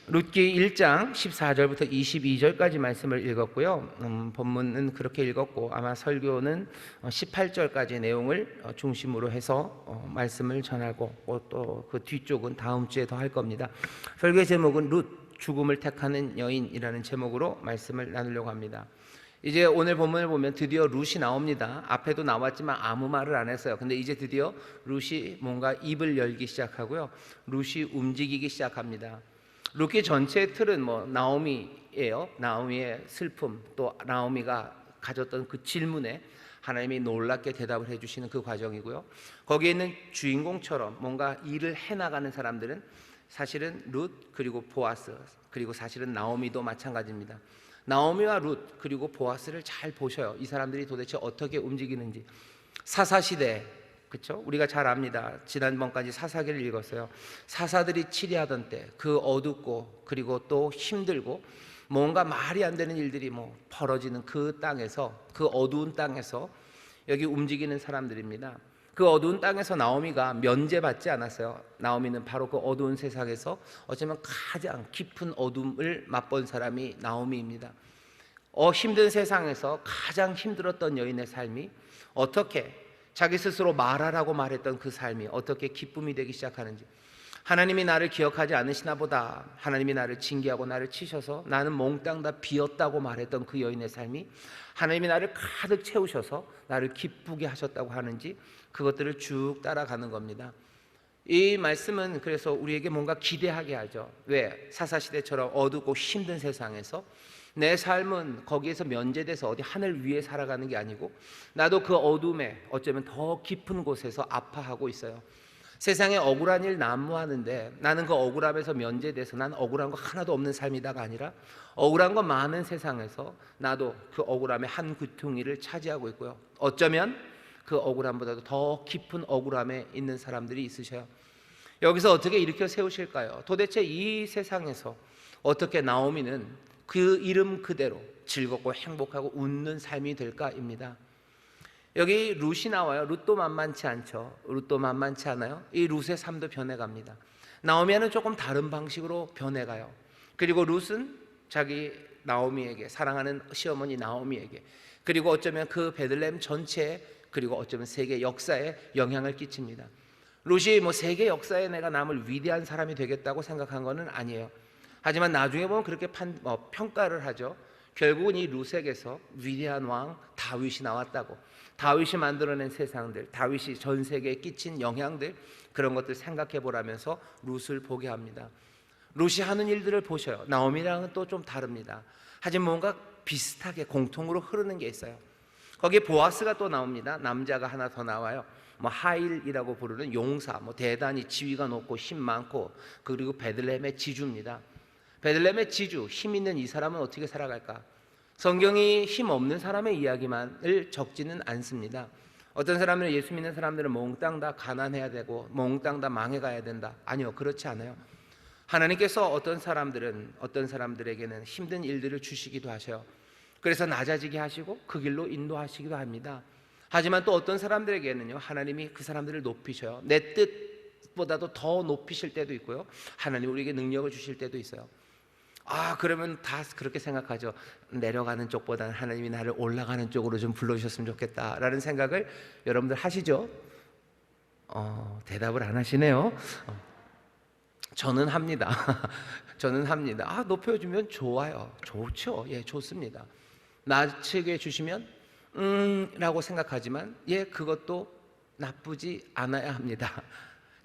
룻기 1장 14절부터 22절까지 말씀을 읽었고요. 본문은 그렇게 읽었고 아마 설교는 18절까지 내용을 중심으로 해서 말씀을 전하고 또 그 뒤쪽은 다음 주에 더 할 겁니다. 설교의 제목은 룻 죽음을 택하는 여인이라는 제목으로 말씀을 나누려고 합니다. 이제 오늘 본문을 보면 드디어 룻이 나옵니다. 앞에도 나왔지만 아무 말을 안 했어요. 근데 이제 드디어 룻이 뭔가 입을 열기 시작하고요. 룻이 움직이기 시작합니다. 룻기 전체의 틀은 나오미예요. 나오미의 슬픔, 또 나오미가 가졌던 그 질문에 하나님이 놀랍게 대답을 해주시는 그 과정이고요. 거기에 있는 주인공처럼 뭔가 일을 해나가는 사람들은 사실은 룻 그리고 보아스, 그리고 사실은 나오미도 마찬가지입니다. 나오미와 룻 그리고 보아스를 잘 보셔요. 이 사람들이 도대체 어떻게 움직이는지. 사사시대, 그렇죠? 우리가 잘 압니다. 지난번까지 사사기를 읽었어요. 사사들이 치리하던 때 그 어둡고 그리고 또 힘들고 뭔가 말이 안 되는 일들이 벌어지는 그 땅에서, 그 어두운 땅에서 여기 움직이는 사람들입니다. 그 어두운 땅에서 나오미가 면제받지 않았어요. 나오미는 바로 그 어두운 세상에서 어쩌면 가장 깊은 어둠을 맛본 사람이 나오미입니다. 힘든 세상에서 가장 힘들었던 여인의 삶이 어떻게 자기 스스로 말하라고 말했던 그 삶이 어떻게 기쁨이 되기 시작하는지, 하나님이 나를 기억하지 않으시나 보다, 하나님이 나를 징계하고 나를 치셔서 나는 몽땅 다 비었다고 말했던 그 여인의 삶이 하나님이 나를 가득 채우셔서 나를 기쁘게 하셨다고 하는지, 그것들을 쭉 따라가는 겁니다. 이 말씀은 그래서 우리에게 뭔가 기대하게 하죠. 왜? 사사시대처럼 어둡고 힘든 세상에서 내 삶은 거기에서 면제돼서 어디 하늘 위에 살아가는 게 아니고 나도 그 어둠에 어쩌면 더 깊은 곳에서 아파하고 있어요. 세상에 억울한 일 난무하는데 나는 그 억울함에서 면제돼서 난 억울한 거 하나도 없는 삶이다가 아니라 억울한 거 많은 세상에서 나도 그 억울함의 한 귀퉁이를 차지하고 있고요. 어쩌면 그 억울함보다도 더 깊은 억울함에 있는 사람들이 있으셔요. 여기서 어떻게 일으켜 세우실까요? 도대체 이 세상에서 어떻게 나오미는 그 이름 그대로 즐겁고 행복하고 웃는 삶이 될까입니다. 여기 룻이 나와요. 룻도 만만치 않죠. 룻도 만만치 않아요. 이 룻의 삶도 변해갑니다. 나오미는 조금 다른 방식으로 변해가요. 그리고 룻은 자기 나오미에게, 사랑하는 시어머니 나오미에게, 그리고 어쩌면 그 베들레헴 전체에, 그리고 어쩌면 세계 역사에 영향을 끼칩니다. 룻이 세계 역사에 내가 남을 위대한 사람이 되겠다고 생각한 것은 아니에요. 하지만 나중에 보면 그렇게 평가를 하죠. 결국은 이 룻에게서 위대한 왕 다윗이 나왔다고, 다윗이 만들어낸 세상들, 다윗이 전 세계에 끼친 영향들, 그런 것들 생각해 보라면서 룻을 보게 합니다. 룻이 하는 일들을 보셔요. 나오미랑은 또 좀 다릅니다. 하지만 뭔가 비슷하게 공통으로 흐르는 게 있어요. 거기에 보아스가 또 나옵니다. 남자가 하나 더 나와요. 하일이라고 부르는 용사, 대단히 지위가 높고 힘 많고, 그리고 베들레헴의 지주입니다. 베들레헴의 지주, 힘 있는 이 사람은 어떻게 살아갈까? 성경이 힘 없는 사람의 이야기만을 적지는 않습니다. 어떤 사람들은, 예수 믿는 사람들은 몽땅 다 가난해야 되고 몽땅 다 망해가야 된다. 아니요, 그렇지 않아요. 하나님께서 어떤 사람들에게는 힘든 일들을 주시기도 하셔요. 그래서 낮아지게 하시고 그 길로 인도하시기도 합니다. 하지만 또 어떤 사람들에게는요, 하나님이 그 사람들을 높이셔요. 내 뜻보다도 더 높이실 때도 있고요, 하나님 우리에게 능력을 주실 때도 있어요. 그러면 다 그렇게 생각하죠. 내려가는 쪽보다는 하나님이 나를 올라가는 쪽으로 좀 불러주셨으면 좋겠다라는 생각을 여러분들 하시죠? 대답을 안 하시네요. 저는 합니다. 저는 합니다. 높여주면 좋아요. 좋죠. 예, 좋습니다. 낮추게 주시면 라고 생각하지만, 그것도 나쁘지 않아야 합니다.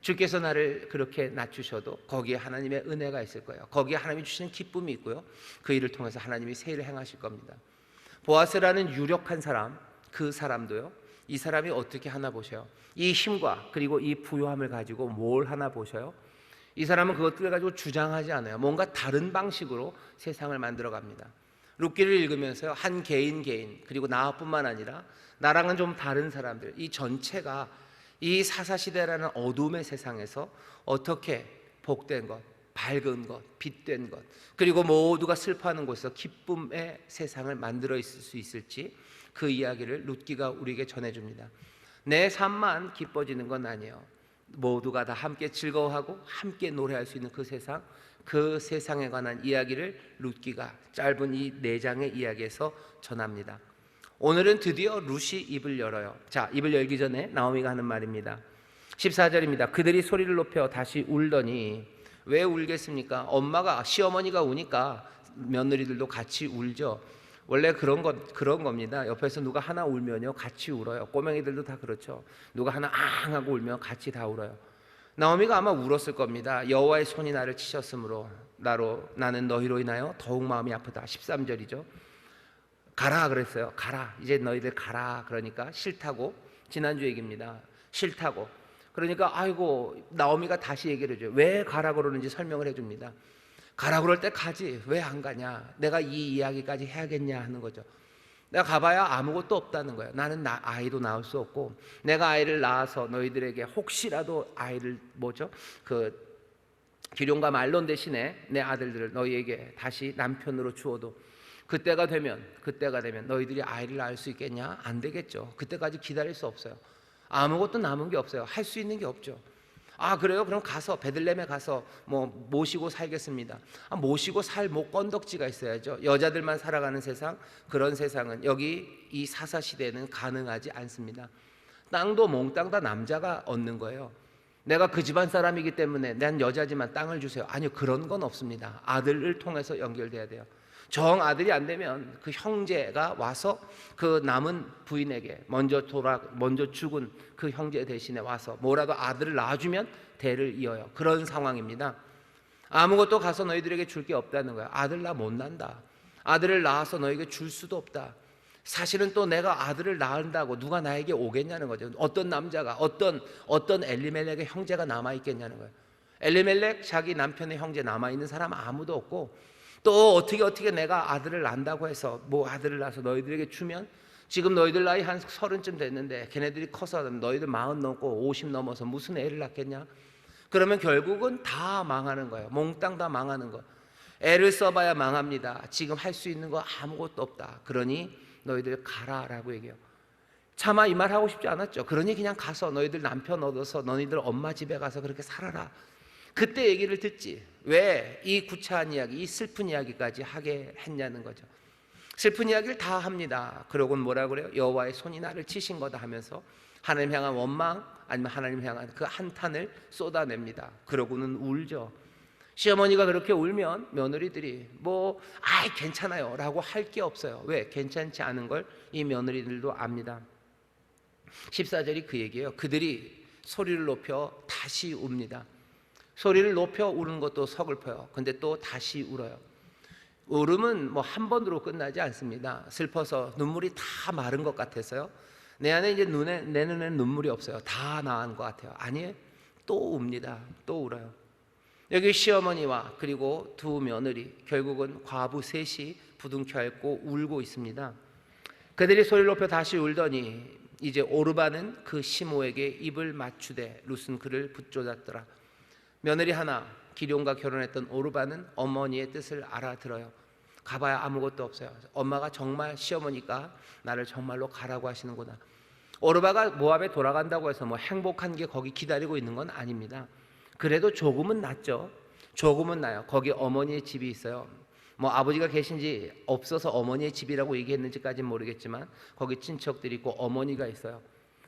주께서 나를 그렇게 낮추셔도 거기에 하나님의 은혜가 있을 거예요. 거기에 하나님이 주시는 기쁨이 있고요, 그 일을 통해서 하나님이 새 일을 행하실 겁니다. 보아스라는 유력한 사람, 그 사람도요, 이 사람이 어떻게 하나 보셔요. 이 힘과 그리고 이 부요함을 가지고 뭘 하나 보셔요. 이 사람은 그것들을 가지고 주장하지 않아요. 뭔가 다른 방식으로 세상을 만들어 갑니다. 룻기를 읽으면서요, 한 개인 그리고 나뿐만 아니라 나랑은 좀 다른 사람들, 이 전체가 이 사사시대라는 어둠의 세상에서 어떻게 복된 것, 밝은 것, 빛된 것, 그리고 모두가 슬퍼하는 곳에서 기쁨의 세상을 만들어 있을 수 있을지, 그 이야기를 룻기가 우리에게 전해줍니다. 내 삶만 기뻐지는 건 아니에요. 모두가 다 함께 즐거워하고 함께 노래할 수 있는 그 세상, 그 세상에 관한 이야기를 룻기가 짧은 이 4장의 이야기에서 전합니다. 오늘은 드디어 룻이 입을 열어요. 자, 입을 열기 전에 나오미가 하는 말입니다. 14절입니다. 그들이 소리를 높여 다시 울더니, 왜 울겠습니까? 엄마가, 시어머니가 우니까 며느리들도 같이 울죠. 원래 그런 겁니다. 옆에서 누가 하나 울면요 같이 울어요. 꼬맹이들도 다 그렇죠. 누가 하나 앙 하고 울면 같이 다 울어요. 나오미가 아마 울었을 겁니다. 여호와의 손이 나를 치셨으므로 나는 너희로 인하여 더욱 마음이 아프다. 13절이죠. 가라 그랬어요. 가라, 이제 너희들 가라. 그러니까 싫다고, 지난주 얘기입니다. 싫다고. 그러니까 아이고, 나오미가 다시 얘기를 해줘요. 왜 가라 그러는지 설명을 해줍니다. 가라 그럴 때 가지, 왜 안 가냐, 내가 이 이야기까지 해야겠냐 하는 거죠. 내가 가봐야 아무것도 없다는 거예요. 나는 아이도 낳을 수 없고, 내가 아이를 낳아서 너희들에게 혹시라도 아이를 기룡과 말론 대신에 내 아들들을 너희에게 다시 남편으로 주어도 그때가 되면 너희들이 아이를 낳을 수 있겠냐? 안 되겠죠. 그때까지 기다릴 수 없어요. 아무것도 남은 게 없어요. 할 수 있는 게 없죠. 아, 그래요? 그럼 가서 베들레헴에 가서 모시고 살겠습니다. 모시고 살 건덕지가 있어야죠. 여자들만 살아가는 세상, 그런 세상은 여기 이 사사시대에는 가능하지 않습니다. 땅도 몽땅 다 남자가 얻는 거예요. 내가 그 집안 사람이기 때문에 난 여자지만 땅을 주세요. 아니요, 그런 건 없습니다. 아들을 통해서 연결돼야 돼요. 정 아들이 안 되면 그 형제가 와서 그 남은 부인에게 먼저 죽은 그 형제 대신에 와서 뭐라도 아들을 낳아주면 대를 이어요. 그런 상황입니다. 아무것도 가서 너희들에게 줄 게 없다는 거야. 아들 나 못 난다. 아들을 낳아서 너에게 줄 수도 없다. 사실은 또 내가 아들을 낳는다고 누가 나에게 오겠냐는 거죠. 어떤 남자가, 어떤 엘리멜렉의 형제가 남아 있겠냐는 거예요. 엘리멜렉 자기 남편의 형제 남아 있는 사람 아무도 없고, 또 어떻게 내가 아들을 낳는다고 해서 아들을 낳아서 너희들에게 주면, 지금 너희들 나이 한 30쯤 됐는데 걔네들이 커서 너희들 40 넘고 50 넘어서 무슨 애를 낳겠냐? 그러면 결국은 다 망하는 거예요. 몽땅 다 망하는 거. 애를 써봐야 망합니다. 지금 할 수 있는 거 아무것도 없다. 그러니 너희들 가라라고 얘기해요. 차마 이 말 하고 싶지 않았죠. 그러니 그냥 가서 너희들 남편 얻어서 너희들 엄마 집에 가서 그렇게 살아라. 그때 얘기를 듣지. 왜 이 구차한 이야기, 이 슬픈 이야기까지 하게 했냐는 거죠. 슬픈 이야기를 다 합니다. 그러고는 뭐라 그래요? 여호와의 손이 나를 치신 거다 하면서 하나님 향한 원망, 아니면 하나님 향한 그 한탄을 쏟아냅니다. 그러고는 울죠. 시어머니가 그렇게 울면 며느리들이 괜찮아요 라고 할 게 없어요. 왜? 괜찮지 않은 걸 이 며느리들도 압니다. 14절이 그 얘기예요. 그들이 소리를 높여 다시 웁니다. 소리를 높여 우는 것도 서글퍼요. 근데 또 다시 울어요. 울음은 한 번으로 끝나지 않습니다. 슬퍼서 눈물이 다 마른 것 같아서요. 내 안에 이제 내 눈에 눈물이 없어요. 다 나은 것 같아요. 아니에요. 또 웁니다. 또 울어요. 여기 시어머니와 그리고 두 며느리, 결국은 과부 셋이 부둥켜 안고 울고 있습니다. 그들이 소리를 높여 다시 울더니 이제 오르바는 그 시모에게 입을 맞추되 룻은 그를 붙잡았더라. 며느리 하나, 기럯과 결혼했던 오르바는 어머니의 뜻을 알아들어요. 가봐야 아무것도 없어요. 엄마가 정말, 시어머니가 나를 정말로 가라고 하시는구나. 오르바가 모압에 돌아간다고 해서 행복한 게 거기 기다리고 있는 건 아닙니다. 그래도 조금은 낫죠. 조금은 나요. 거기 어머니의 집이 있어요. 아버지가 계신지 없어서 어머니의 집이라고 얘기했는지까지는 모르겠지만 거기 친척들이 있고 어머니가 있어요.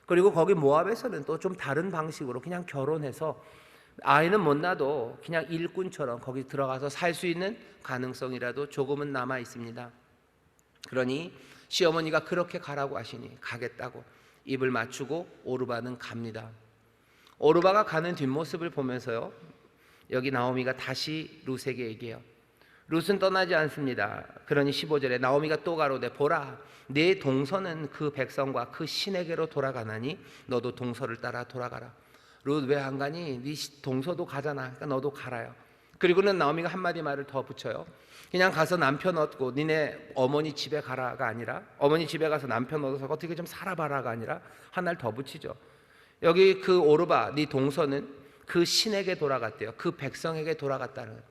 그리고 거기 모압에서는 또 좀 다른 방식으로 그냥 결혼해서 아이는 못 낳아도 그냥 일꾼처럼 거기 들어가서 살 수 있는 가능성이라도 조금은 남아 있습니다. 그러니 시어머니가 그렇게 가라고 하시니 가겠다고 입을 맞추고 오르바는 갑니다. 오르바가 가는 뒷모습을 보면서요, 여기 나오미가 다시 룻에게 얘기해요. 룻은 떠나지 않습니다. 그러니 15절에 나오미가 또 가로되 보라, 내 동서는 그 백성과 그 신에게로 돌아가나니 너도 동서를 따라 돌아가라. 룻 왜 안 가니? 네 동서도 가잖아. 그러니까 너도 가라요. 그리고는 나오미가 한마디 말을 더 붙여요. 그냥 가서 남편 얻고 니네 어머니 집에 가라가 아니라, 어머니 집에 가서 남편 얻어서 어떻게 좀 살아봐라가 아니라 하나를 더 붙이죠. 여기 그 오르바, 네 동서는 그 신에게 돌아갔대요. 그 백성에게 돌아갔다는 거예요.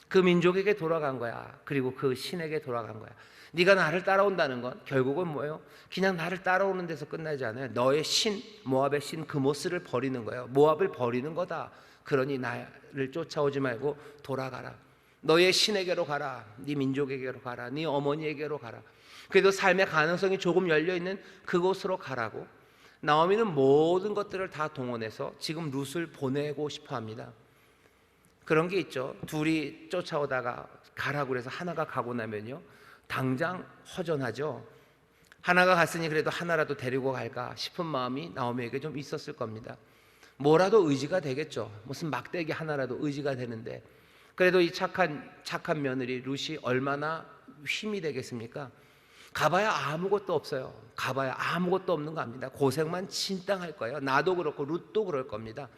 그 민족에게 돌아간 거야. 그리고 그 신에게 돌아간 거야. 네가 나를 따라온다는 건 결국은 뭐예요? 그냥 나를 따라오는 데서 끝나지 않아요. 너의 신, 모압의 신 그모스를 버리는 거예요. 모압을 버리는 거다. 그러니 나를 쫓아오지 말고 돌아가라. 너의 신에게로 가라. 네 민족에게로 가라. 네 어머니에게로 가라. 그래도 삶의 가능성이 조금 열려있는 그곳으로 가라고 나오미는 모든 것들을 다 동원해서 지금 룻을 보내고 싶어 합니다. 그런 게 있죠. 둘이 쫓아오다가 가라고 그래서 하나가 가고 나면요, 당장 허전하죠. 하나가 갔으니 그래도 하나라도 데리고 갈까 싶은 마음이 나오미에게 좀 있었을 겁니다. 뭐라도 의지가 되겠죠. 무슨 막대기 하나라도 의지가 되는데, 그래도 이 착한 며느리 룻이 얼마나 힘이 되겠습니까? 가봐야 아무것도 없어요. 가봐야 아무것도 없는 거 압니다. 고생만 진땅 할 거예요. 나도 그렇고 룻도 그럴 겁니다.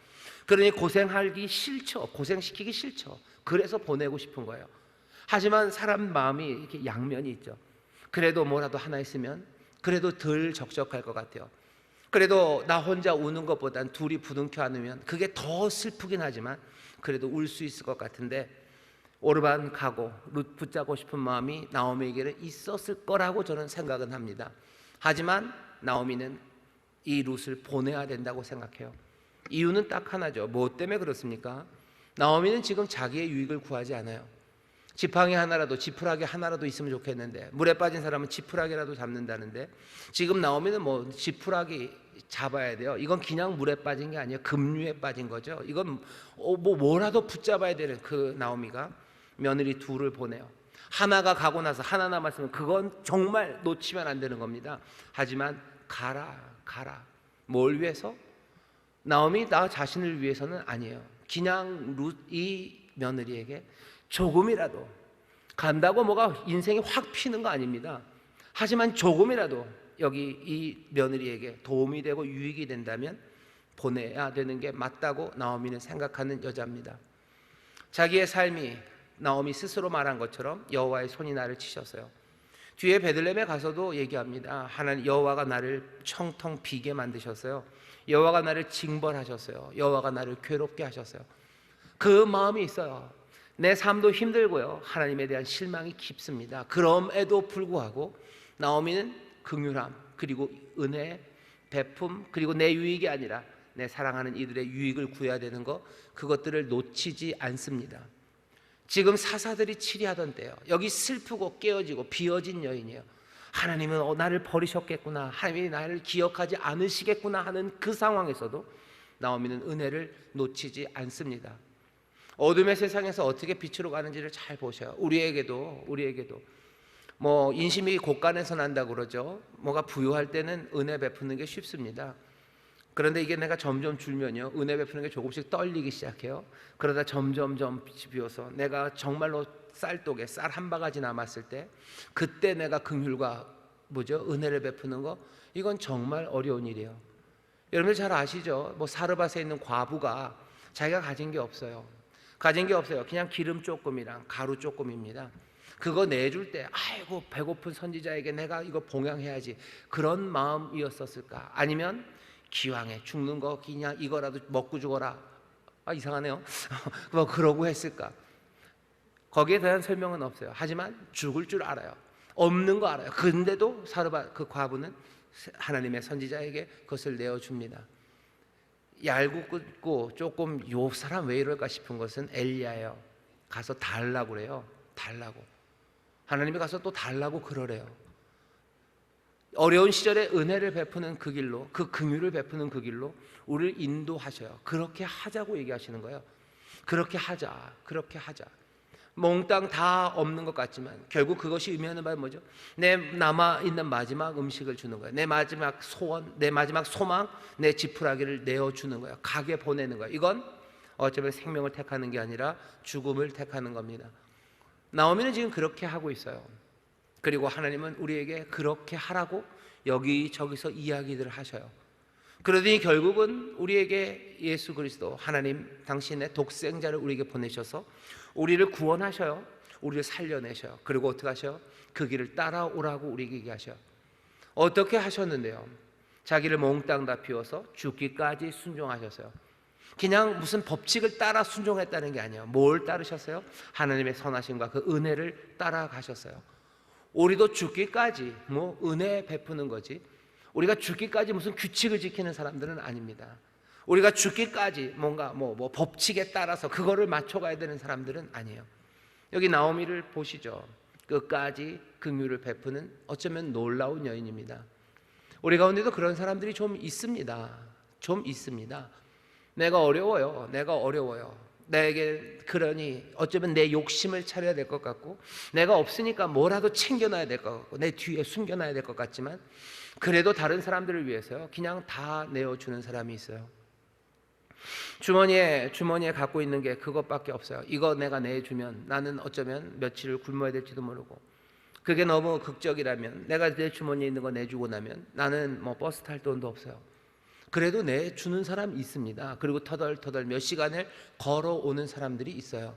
그러니 고생하기 싫죠. 고생시키기 싫죠. 그래서 보내고 싶은 거예요. 하지만 사람 마음이 이렇게 양면이 있죠. 그래도 뭐라도 하나 있으면 그래도 덜 적적할 것 같아요. 그래도 나 혼자 우는 것보단 둘이 부둥켜 안으면 그게 더 슬프긴 하지만 그래도 울 수 있을 것 같은데, 오르반 가고 룻 붙잡고 싶은 마음이 나오미에게는 있었을 거라고 저는 생각은 합니다. 하지만 나오미는 이 룻을 보내야 된다고 생각해요. 이유는 딱 하나죠. 뭐 때문에 그렇습니까? 나오미는 지금 자기의 유익을 구하지 않아요. 지팡이 하나라도, 지푸라기 하나라도 있으면 좋겠는데, 물에 빠진 사람은 지푸라기라도 잡는다는데, 지금 나오미는 뭐 지푸라기 잡아야 돼요. 이건 그냥 물에 빠진 게 아니에요. 급류에 빠진 거죠. 이건 뭐라도 붙잡아야 되는 그 나오미가 며느리 둘을 보내요. 하나가 가고 나서 하나 남았으면 그건 정말 놓치면 안 되는 겁니다. 하지만 가라. 뭘 위해서? 나오미 나 자신을 위해서는 아니에요. 그냥 룻 이 며느리에게 조금이라도, 간다고 뭐가 인생이 확 피는 거 아닙니다. 하지만 조금이라도 여기 이 며느리에게 도움이 되고 유익이 된다면 보내야 되는 게 맞다고 나오미는 생각하는 여자입니다. 자기의 삶이 나오미 스스로 말한 것처럼 여호와의 손이 나를 치셨어요. 뒤에 베들레헴에 가서도 얘기합니다. 하나님 여호와가 나를 청텅 비게 만드셨어요. 여호와가 나를 징벌하셨어요. 여호와가 나를 괴롭게 하셨어요. 그 마음이 있어요. 내 삶도 힘들고요, 하나님에 대한 실망이 깊습니다. 그럼에도 불구하고 나오미는 긍휼함, 그리고 은혜, 베품, 그리고 내 유익이 아니라 내 사랑하는 이들의 유익을 구해야 되는 것, 그것들을 놓치지 않습니다. 지금 사사들이 치리하던 때요, 여기 슬프고 깨어지고 비어진 여인이에요. 하나님은 나를 버리셨겠구나, 하나님이 나를 기억하지 않으시겠구나 하는 그 상황에서도 나오미는 은혜를 놓치지 않습니다. 어둠의 세상에서 어떻게 빛으로 가는지를 잘 보셔요. 우리에게도 뭐 인심이 곳간에서 난다고 그러죠. 뭐가 부유할 때는 은혜 베푸는 게 쉽습니다. 그런데 이게 내가 점점 줄면요, 은혜 베푸는 게 조금씩 떨리기 시작해요. 그러다 점점 빛이 비어서 내가 정말로 쌀독에 쌀 한 바가지 남았을 때, 그때 내가 긍휼과 은혜를 베푸는 거, 이건 정말 어려운 일이에요. 여러분들 잘 아시죠? 뭐 사르밧에 있는 과부가 자기가 가진 게 없어요. 그냥 기름 조금이랑 가루 조금입니다. 그거 내줄 때 아이고 배고픈 선지자에게 내가 이거 봉양해야지, 그런 마음이었었을까? 아니면 기왕에 죽는 거 그냥 이거라도 먹고 죽어라, 이상하네요. 뭐 그러고 했을까? 거기에 대한 설명은 없어요. 하지만 죽을 줄 알아요. 없는 거 알아요. 근데도 사르밧 그 과부는 하나님의 선지자에게 그것을 내어줍니다. 얄궂고 조금 요 사람 왜 이럴까 싶은 것은 엘리야예요. 가서 달라고 그래요. 달라고. 하나님이 가서 또 달라고 그러래요. 어려운 시절에 은혜를 베푸는 그 길로, 그 긍휼을 베푸는 그 길로 우리를 인도하셔요. 그렇게 하자고 얘기하시는 거예요. 그렇게 하자. 몽땅 다 없는 것 같지만 결국 그것이 의미하는 바는 뭐죠? 내 남아있는 마지막 음식을 주는 거예요. 내 마지막 소원, 내 마지막 소망, 내 지푸라기를 내어주는 거예요. 가게 보내는 거예요. 이건 어쩌면 생명을 택하는 게 아니라 죽음을 택하는 겁니다. 나오미는 지금 그렇게 하고 있어요. 그리고 하나님은 우리에게 그렇게 하라고 여기저기서 이야기들을 하셔요. 그러더니 결국은 우리에게 예수 그리스도, 하나님 당신의 독생자를 우리에게 보내셔서 우리를 구원하셔요. 우리를 살려내셔요. 그리고 어떻게 하셔요? 그 길을 따라오라고 우리에게 얘기하셔요. 어떻게 하셨는데요? 자기를 몽땅 다 비워서 죽기까지 순종하셨어요. 그냥 무슨 법칙을 따라 순종했다는 게 아니에요. 뭘 따르셨어요? 하나님의 선하심과 그 은혜를 따라가셨어요. 우리도 죽기까지 은혜 베푸는 거지, 우리가 죽기까지 무슨 규칙을 지키는 사람들은 아닙니다. 우리가 죽기까지 뭔가 뭐 법칙에 따라서 그거를 맞춰가야 되는 사람들은 아니에요. 여기 나오미를 보시죠. 끝까지 긍휼을 베푸는 어쩌면 놀라운 여인입니다. 우리 가운데도 그런 사람들이 좀 있습니다. 좀 있습니다. 내가 어려워요. 내게 그러니 어쩌면 내 욕심을 차려야 될 것 같고, 내가 없으니까 뭐라도 챙겨놔야 될 것 같고, 내 뒤에 숨겨놔야 될 것 같지만, 그래도 다른 사람들을 위해서요 그냥 다 내어주는 사람이 있어요. 주머니에 갖고 있는 게 그것밖에 없어요. 이거 내가 내주면 나는 어쩌면 며칠을 굶어야 될지도 모르고, 그게 너무 극적이라면 내가 내 주머니에 있는 거 내주고 나면 나는 뭐 버스 탈 돈도 없어요. 그래도 내주는 사람 있습니다. 그리고 터덜터덜 몇 시간을 걸어오는 사람들이 있어요.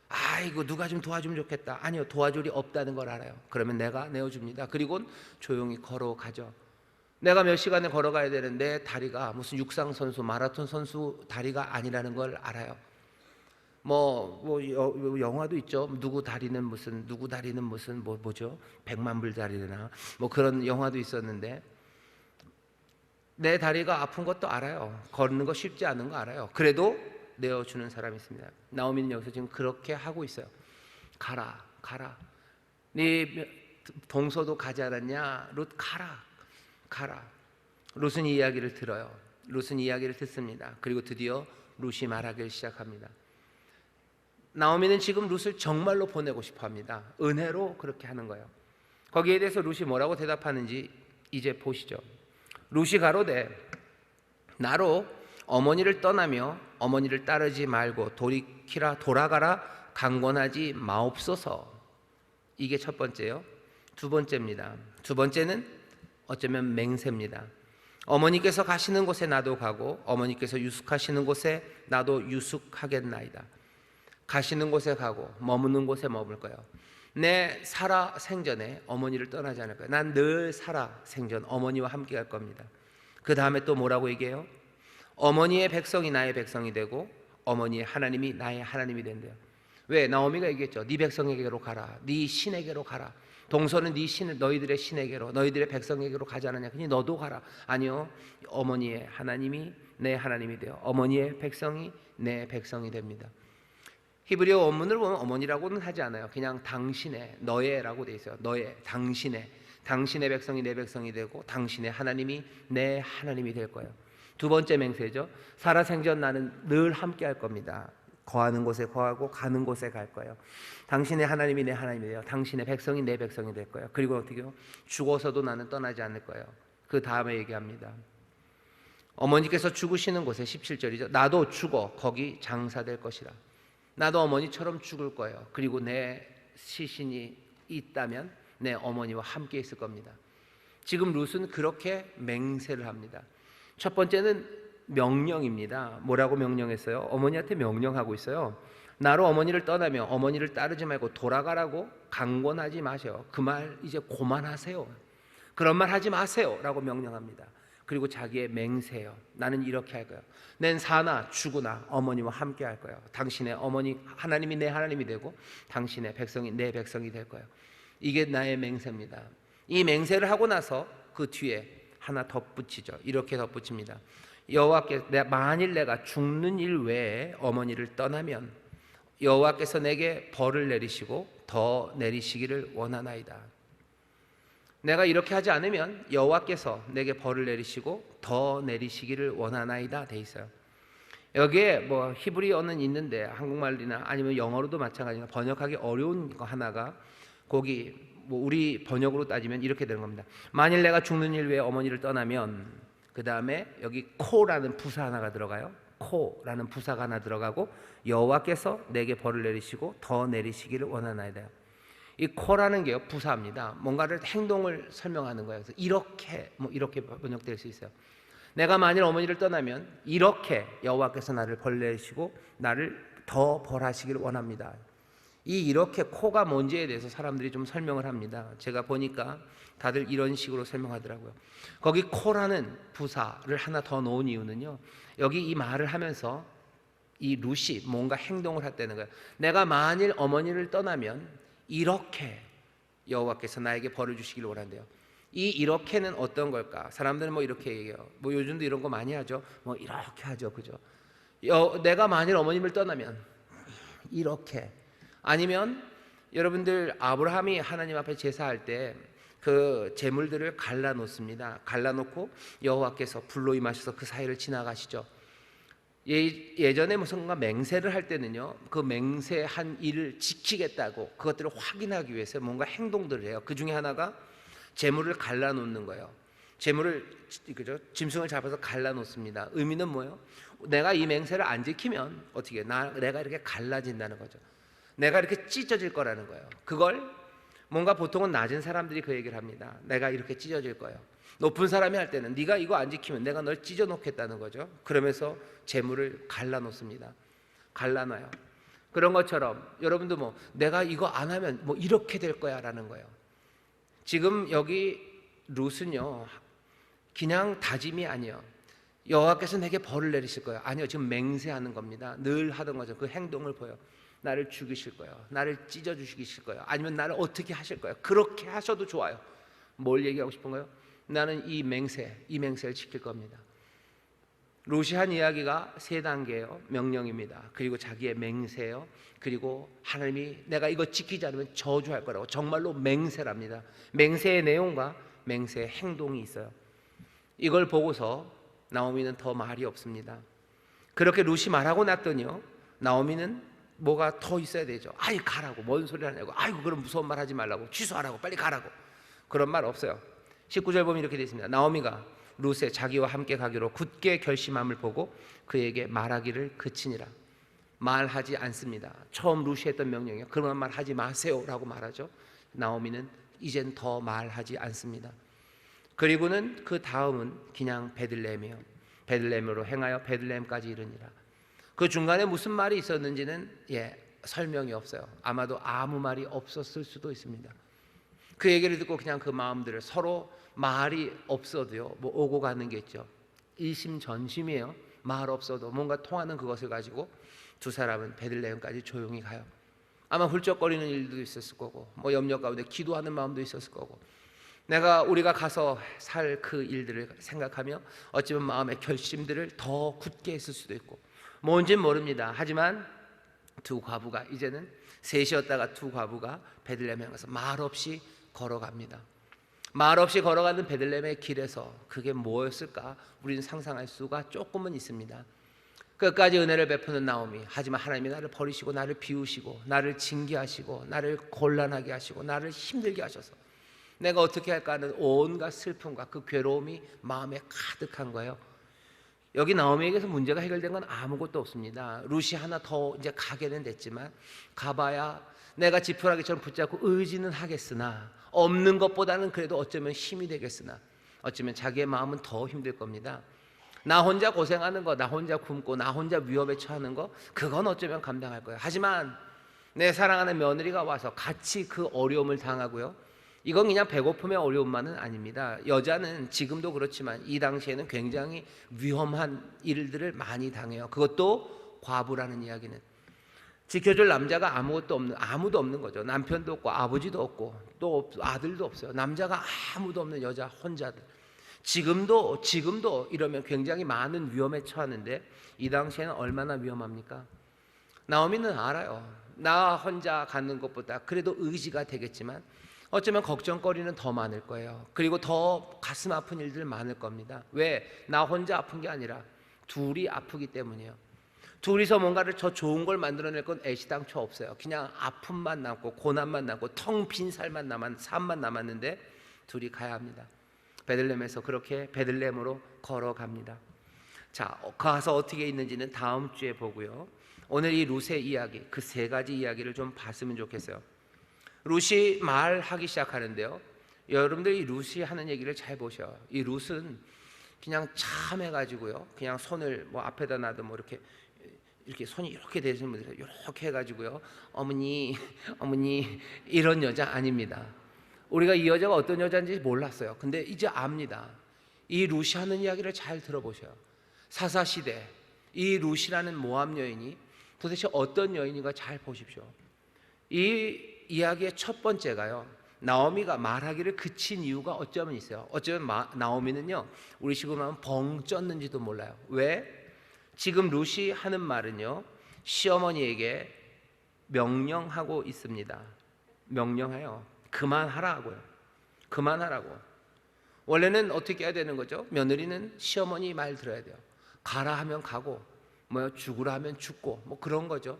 아이고 누가 좀 도와주면 좋겠다. 아니요, 도와줄 리 없다는 걸 알아요. 그러면 내가 내어줍니다. 그리고 조용히 걸어가죠. 내가 몇 시간을 걸어가야 되는데 다리가 무슨 육상 선수, 마라톤 선수 다리가 아니라는 걸 알아요. 영화도 있죠. 누구 다리는 무슨 뭐죠? 100만 불 다리나 뭐 그런 영화도 있었는데, 내 다리가 아픈 것도 알아요. 걷는 거 쉽지 않은 거 알아요. 그래도 내어주는 사람이 있습니다. 나오미는 여기서 지금 그렇게 하고 있어요. 가라. 네 동서도 가지 않았냐? 룻 가라. 룻은 이 이야기를 들어요. 룻은 이야기를 듣습니다. 그리고 드디어 룻이 말하기를 시작합니다. 나오미는 지금 룻을 정말로 보내고 싶어합니다. 은혜로 그렇게 하는 거예요. 거기에 대해서 룻이 뭐라고 대답하는지 이제 보시죠. 룻이 가로되 나로 어머니를 떠나며 어머니를 따르지 말고 돌아가라 강권하지 마옵소서. 이게 첫 번째요. 두 번째입니다. 두 번째는 어쩌면 맹세입니다. 어머니께서 가시는 곳에 나도 가고 어머니께서 유숙하시는 곳에 나도 유숙하겠나이다. 가시는 곳에 가고 머무는 곳에 머물 거예요. 내 살아 생전에 어머니를 떠나지 않을 거예요. 난 늘 살아 생전 어머니와 함께 갈 겁니다. 그 다음에 또 뭐라고 얘기해요? 어머니의 백성이 나의 백성이 되고 어머니의 하나님이 나의 하나님이 된대요. 왜? 나오미가 얘기했죠. 네 백성에게로 가라. 네 신에게로 가라. 동서는 너희들의 신에게로, 너희들의 백성에게로 가지 않았냐? 그니 너도 가라. 아니요, 어머니의 하나님이 내 하나님이 되어 어머니의 백성이 내 백성이 됩니다. 히브리어 원문을 보면 어머니라고는 하지 않아요. 그냥 당신의, 너의라고 돼 있어요. 너의, 당신의 백성이 내 백성이 되고 당신의 하나님이 내 하나님이 될 거예요. 두 번째 맹세죠. 살아생전 나는 늘 함께 할 겁니다. 거하는 곳에 거하고 가는 곳에 갈 거예요. 당신의 하나님이 내 하나님이 돼요. 당신의 백성이 내 백성이 될 거예요. 그리고 어떻게요? 죽어서도 나는 떠나지 않을 거예요. 그 다음에 얘기합니다. 어머니께서 죽으시는 곳에 17절이죠. 나도 죽어 거기 장사될 것이라. 나도 어머니처럼 죽을 거예요. 그리고 내 시신이 있다면 내 어머니와 함께 있을 겁니다. 지금 룻은 그렇게 맹세를 합니다. 첫 번째는 명령입니다. 뭐라고 명령했어요? 어머니한테 명령하고 있어요. 나로 어머니를 떠나며 어머니를 따르지 말고 돌아가라고 강권하지 마세요. 그 말 이제 그만하세요. 그런 말 하지 마세요 라고 명령합니다. 그리고 자기의 맹세예요. 나는 이렇게 할 거예요. 낸 사나 죽으나 어머니와 함께 할 거예요. 당신의 어머니 하나님이 내 하나님이 되고 당신의 백성이 내 백성이 될 거예요. 이게 나의 맹세입니다. 이 맹세를 하고 나서 그 뒤에 하나 덧붙이죠. 이렇게 덧붙입니다. 여호와께 만일 내가 죽는 일 외에 어머니를 떠나면 여호와께서 내게 벌을 내리시고 더 내리시기를 원하나이다. 내가 이렇게 하지 않으면 여호와께서 내게 벌을 내리시고 더 내리시기를 원하나이다 돼 있어요. 여기에 뭐 히브리어는 있는데 한국말이나 아니면 영어로도 마찬가지로 번역하기 어려운 거 하나가 거기 뭐 우리 번역으로 따지면 이렇게 되는 겁니다. 만일 내가 죽는 일 외에 어머니를 떠나면, 그 다음에 여기 코라는 부사 하나가 들어가요. 코라는 부사가 하나 들어가고 여호와께서 내게 벌을 내리시고 더 내리시기를 원하나이다. 이 코라는 게요 부사입니다. 뭔가를 행동을 설명하는 거예요. 그래서 이렇게 번역될 수 있어요. 내가 만일 어머니를 떠나면 이렇게 여호와께서 나를 벌 내리시고 나를 더 벌하시기를 원합니다. 이 이렇게 코가 뭔지에 대해서 사람들이 좀 설명을 합니다. 제가 보니까 다들 이런 식으로 설명하더라고요. 거기 코라는 부사를 하나 더 놓은 이유는요, 여기 이 말을 하면서 이 룻이 뭔가 행동을 했다는 거예요. 내가 만일 어머니를 떠나면 이렇게 여호와께서 나에게 벌을 주시기를 원한대요. 이 이렇게는 어떤 걸까? 사람들은 뭐 이렇게 얘기해요. 뭐 요즘도 이런 거 많이 하죠. 뭐 이렇게 하죠, 그죠? 내가 만일 어머님을 떠나면 이렇게, 아니면 여러분들 아브라함이 하나님 앞에 제사할 때 그 제물들을 갈라놓습니다. 갈라놓고 여호와께서 불로 임하셔서 그 사이를 지나가시죠. 예전에 무슨가 맹세를 할 때는요, 그 맹세한 일을 지키겠다고 그것들을 확인하기 위해서 뭔가 행동들을 해요. 그 중에 하나가 제물을 갈라놓는 거예요. 제물을, 그죠? 짐승을 잡아서 갈라놓습니다. 의미는 뭐예요? 내가 이 맹세를 안 지키면 어떻게 내가 이렇게 갈라진다는 거죠. 내가 이렇게 찢어질 거라는 거예요. 그걸 뭔가 보통은 낮은 사람들이 그 얘기를 합니다. 내가 이렇게 찢어질 거예요. 높은 사람이 할 때는 네가 이거 안 지키면 내가 널 찢어 놓겠다는 거죠. 그러면서 재물을 갈라놓습니다. 갈라놔요. 그런 것처럼 여러분도 뭐 내가 이거 안 하면 뭐 이렇게 될 거야 라는 거예요. 지금 여기 룻은요, 그냥 다짐이 아니에요. 여호와께서 내게 벌을 내리실 거예요. 아니요, 지금 맹세하는 겁니다. 늘 하던 거죠. 그 행동을 보여. 나를 죽이실 거예요. 나를 찢어 주시실 거예요. 아니면 나를 어떻게 하실 거예요. 그렇게 하셔도 좋아요. 뭘 얘기하고 싶은 거예요? 나는 이 맹세를 지킬 겁니다. 룻이 한 이야기가 세 단계예요. 명령입니다. 그리고 자기의 맹세예요. 그리고 하나님이 내가 이거 지키지 않으면 저주할 거라고 정말로 맹세랍니다. 맹세의 내용과 맹세의 행동이 있어요. 이걸 보고서 나오미는 더 말이 없습니다. 그렇게 룻이 말하고 났더니요, 나오미는 뭐가 더 있어야 되죠. 아이 가라고, 뭔 소리 하냐고, 아이고 그럼 무서운 말 하지 말라고, 취소하라고, 빨리 가라고. 그런 말 없어요. 19절 보면 이렇게 되어 있습니다. 나오미가 룻의 자기와 함께 가기로 굳게 결심함을 보고 그에게 말하기를 그치니라. 말하지 않습니다. 처음 룻이 했던 명령이요, 그런 말 하지 마세요 라고 말하죠. 나오미는 이젠 더 말하지 않습니다. 그리고는 그 다음은 그냥 베들레헴이에요. 베들레헴으로 행하여 베들레헴까지 이르니라. 그 중간에 무슨 말이 있었는지는 설명이 없어요. 아마도 아무 말이 없었을 수도 있습니다. 그 얘기를 듣고 그냥 그 마음들을, 서로 말이 없어도요, 뭐 오고 가는 게 있죠. 일심전심이에요. 말 없어도 뭔가 통하는 그것을 가지고 두 사람은 베들레헴까지 조용히 가요. 아마 훌쩍거리는 일도 있었을 거고, 뭐 염려 가운데 기도하는 마음도 있었을 거고, 우리가 가서 살 그 일들을 생각하며 어쩌면 마음의 결심들을 더 굳게 했을 수도 있고, 뭔지는 모릅니다. 하지만 두 과부가, 이제는 셋이었다가 두 과부가 베들레헴에 가서 말없이 걸어갑니다. 말없이 걸어가는 베들레헴의 길에서 그게 뭐였을까? 우리는 상상할 수가 조금은 있습니다. 끝까지 은혜를 베푸는 나오미, 하지만 하나님이 나를 버리시고 나를 비우시고 나를 징계하시고 나를 곤란하게 하시고 나를 힘들게 하셔서 내가 어떻게 할까 하는 온갖 슬픔과 그 괴로움이 마음에 가득한 거예요. 여기 나오미에게서 문제가 해결된 건 아무것도 없습니다. 룻이 하나 더 이제 가게는 됐지만, 가봐야 내가 지푸라기처럼 붙잡고 의지는 하겠으나 없는 것보다는 그래도 어쩌면 힘이 되겠으나 어쩌면 자기의 마음은 더 힘들 겁니다. 나 혼자 고생하는 거, 나 혼자 굶고 나 혼자 위협에 처하는 거, 그건 어쩌면 감당할 거예요. 하지만 내 사랑하는 며느리가 와서 같이 그 어려움을 당하고요, 이건 그냥 배고픔의 어려움만은 아닙니다. 여자는 지금도 그렇지만 이 당시에는 굉장히 위험한 일들을 많이 당해요. 그것도 과부라는 이야기는 지켜줄 남자가 아무도 없는 거죠. 남편도 없고 아버지도 없고 또 아들도 없어요. 남자가 아무도 없는 여자 혼자들. 지금도 이러면 굉장히 많은 위험에 처하는데, 이 당시에는 얼마나 위험합니까? 나오미는 알아요. 나 혼자 가는 것보다 그래도 의지가 되겠지만 어쩌면 걱정거리는 더 많을 거예요. 그리고 더 가슴 아픈 일들 많을 겁니다. 왜? 나 혼자 아픈 게 아니라 둘이 아프기 때문이에요. 둘이서 뭔가를 더 좋은 걸 만들어낼 건 애시당초 없어요. 그냥 아픔만 남고 고난만 남고 텅 빈 삶만 남았는데 둘이 가야 합니다. 베들레헴에서 그렇게 베들레헴으로 걸어갑니다. 자, 가서 어떻게 있는지는 다음 주에 보고요. 오늘 이 룻의 이야기, 그 세 가지 이야기를 좀 봤으면 좋겠어요. 룻이 말하기 시작하는데요, 여러분들이 이 룻이 하는 얘기를 잘 보셔요. 이 룻은 그냥 참해가지고요, 그냥 손을 뭐 앞에다 놔도 뭐 이렇게 손이 이렇게 되시는 분들 이렇게 해가지고요, 어머니 이런 여자 아닙니다. 우리가 이 여자가 어떤 여자인지 몰랐어요. 근데 이제 압니다. 이 룻이 하는 이야기를 잘 들어보셔요. 사사시대 이 룻이라는 모압 여인이 도대체 어떤 여인인가 잘 보십시오. 이 이야기의 첫 번째가요, 나오미가 말하기를 그친 이유가 어쩌면 있어요. 어쩌면 나오미는요, 우리 식으로 하면 벙 쪘는지도 몰라요. 왜? 지금 룻이 하는 말은요, 시어머니에게 명령하고 있습니다. 명령해요. 그만하라고요. 그만하라고. 원래는 어떻게 해야 되는 거죠? 며느리는 시어머니 말 들어야 돼요. 가라 하면 가고, 죽으라 하면 죽고, 그런 거죠.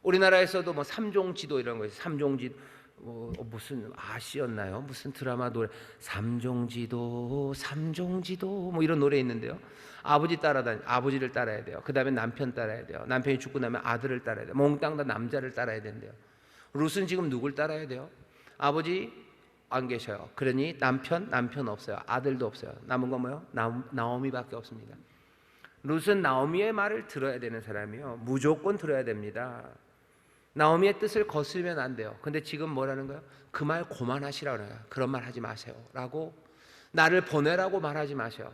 우리나라에서도 삼종지도 이런 거 있어요. 삼종지도. 무슨 아시였나요? 무슨 드라마 노래 삼종지도 이런 노래 있는데요. 아버지를 따라야 돼요. 그 다음에 남편 따라야 돼요. 남편이 죽고 나면 아들을 따라야 돼요. 몽땅 다 남자를 따라야 된대요. 룻은 지금 누굴 따라야 돼요? 아버지 안 계셔요. 그러니 남편 없어요. 아들도 없어요. 남은 건 뭐요? 나오미밖에 없습니다. 룻은 나오미의 말을 들어야 되는 사람이요, 무조건 들어야 됩니다. 나오미의 뜻을 거스르면 안 돼요. 근데 지금 뭐라는 거예요? 그 말 그만하시라고 해요. 그런 말 하지 마세요 라고. 나를 보내라고 말하지 마세요.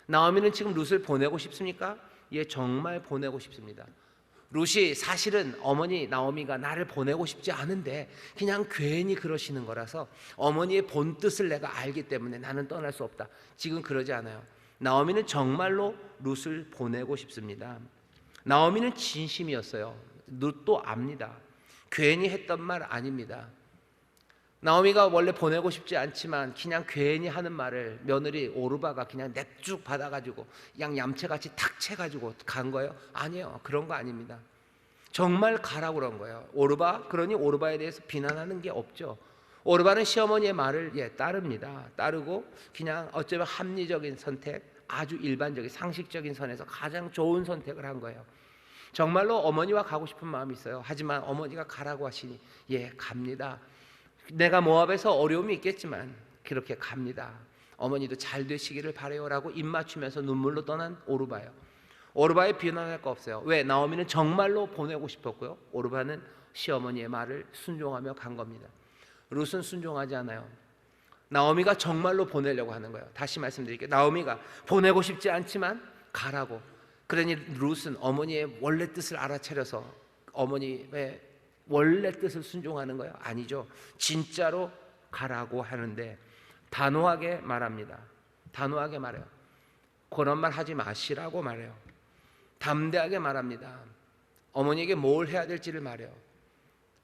나오미는 지금 룻을 보내고 싶습니까? 예, 정말 보내고 싶습니다. 룻이 사실은 어머니 나오미가 나를 보내고 싶지 않은데 그냥 괜히 그러시는 거라서 어머니의 본 뜻을 내가 알기 때문에 나는 떠날 수 없다. 지금 그러지 않아요. 나오미는 정말로 룻을 보내고 싶습니다. 나오미는 진심이었어요. 룻도 압니다. 괜히 했던 말 아닙니다. 나오미가 원래 보내고 싶지 않지만 그냥 괜히 하는 말을 며느리 오르바가 그냥 냅쭉 받아가지고 그냥 얌체같이 탁 채가지고 간 거예요? 아니에요. 그런 거 아닙니다. 정말 가라고 그런 거예요. 오르바, 그러니 오르바에 대해서 비난하는 게 없죠. 오르바는 시어머니의 말을 따릅니다. 따르고 그냥 어쩌면 합리적인 선택, 아주 일반적인 상식적인 선에서 가장 좋은 선택을 한 거예요. 정말로 어머니와 가고 싶은 마음이 있어요. 하지만 어머니가 가라고 하시니 갑니다. 내가 모압에서 어려움이 있겠지만 그렇게 갑니다. 어머니도 잘 되시기를 바라요라고 입 맞추면서 눈물로 떠난 오르바예요. 오르바에 비난할 거 없어요. 왜? 나오미는 정말로 보내고 싶었고요, 오르바는 시어머니의 말을 순종하며 간 겁니다. 룻은 순종하지 않아요. 나오미가 정말로 보내려고 하는 거예요. 다시 말씀드릴게요. 나오미가 보내고 싶지 않지만 가라고. 그러니 룻은 어머니의 원래 뜻을 알아차려서 어머니의 원래 뜻을 순종하는 거예요? 아니죠. 진짜로 가라고 하는데 단호하게 말합니다. 단호하게 말해요. 그런 말 하지 마시라고 말해요. 담대하게 말합니다. 어머니에게 뭘 해야 될지를 말해요.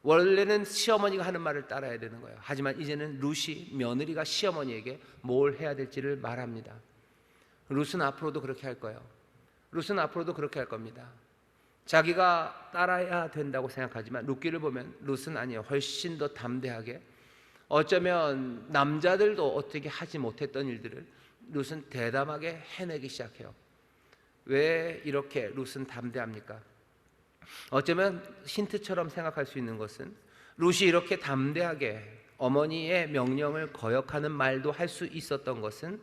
원래는 시어머니가 하는 말을 따라야 되는 거예요. 하지만 이제는 룻이 며느리가 시어머니에게 뭘 해야 될지를 말합니다. 룻은 앞으로도 그렇게 할 거예요. 룻은 앞으로도 그렇게 할 겁니다. 자기가 따라야 된다고 생각하지만 룻기를 보면 룻은 아니에요. 훨씬 더 담대하게, 어쩌면 남자들도 어떻게 하지 못했던 일들을 룻은 대담하게 해내기 시작해요. 왜 이렇게 룻은 담대합니까? 어쩌면 힌트처럼 생각할 수 있는 것은 룻이 이렇게 담대하게 어머니의 명령을 거역하는 말도 할 수 있었던 것은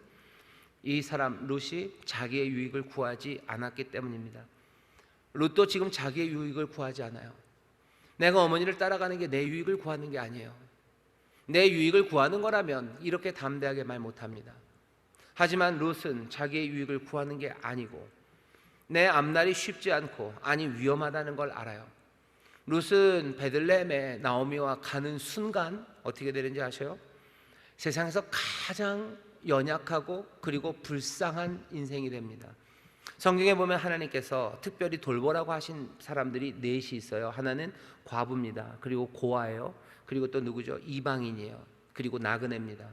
이 사람 룻이 자기의 유익을 구하지 않았기 때문입니다. 룻도 지금 자기의 유익을 구하지 않아요. 내가 어머니를 따라가는 게 내 유익을 구하는 게 아니에요. 내 유익을 구하는 거라면 이렇게 담대하게 말 못합니다. 하지만 룻은 자기의 유익을 구하는 게 아니고 내 앞날이 쉽지 않고 아니 위험하다는 걸 알아요. 룻은 베들레헴에 나오미와 가는 순간 어떻게 되는지 아셔요? 세상에서 가장 연약하고 그리고 불쌍한 인생이 됩니다. 성경에 보면 하나님께서 특별히 돌보라고 하신 사람들이 넷이 있어요. 하나는 과부입니다. 그리고 고아예요. 그리고 또 누구죠? 이방인이에요. 그리고 나그네입니다.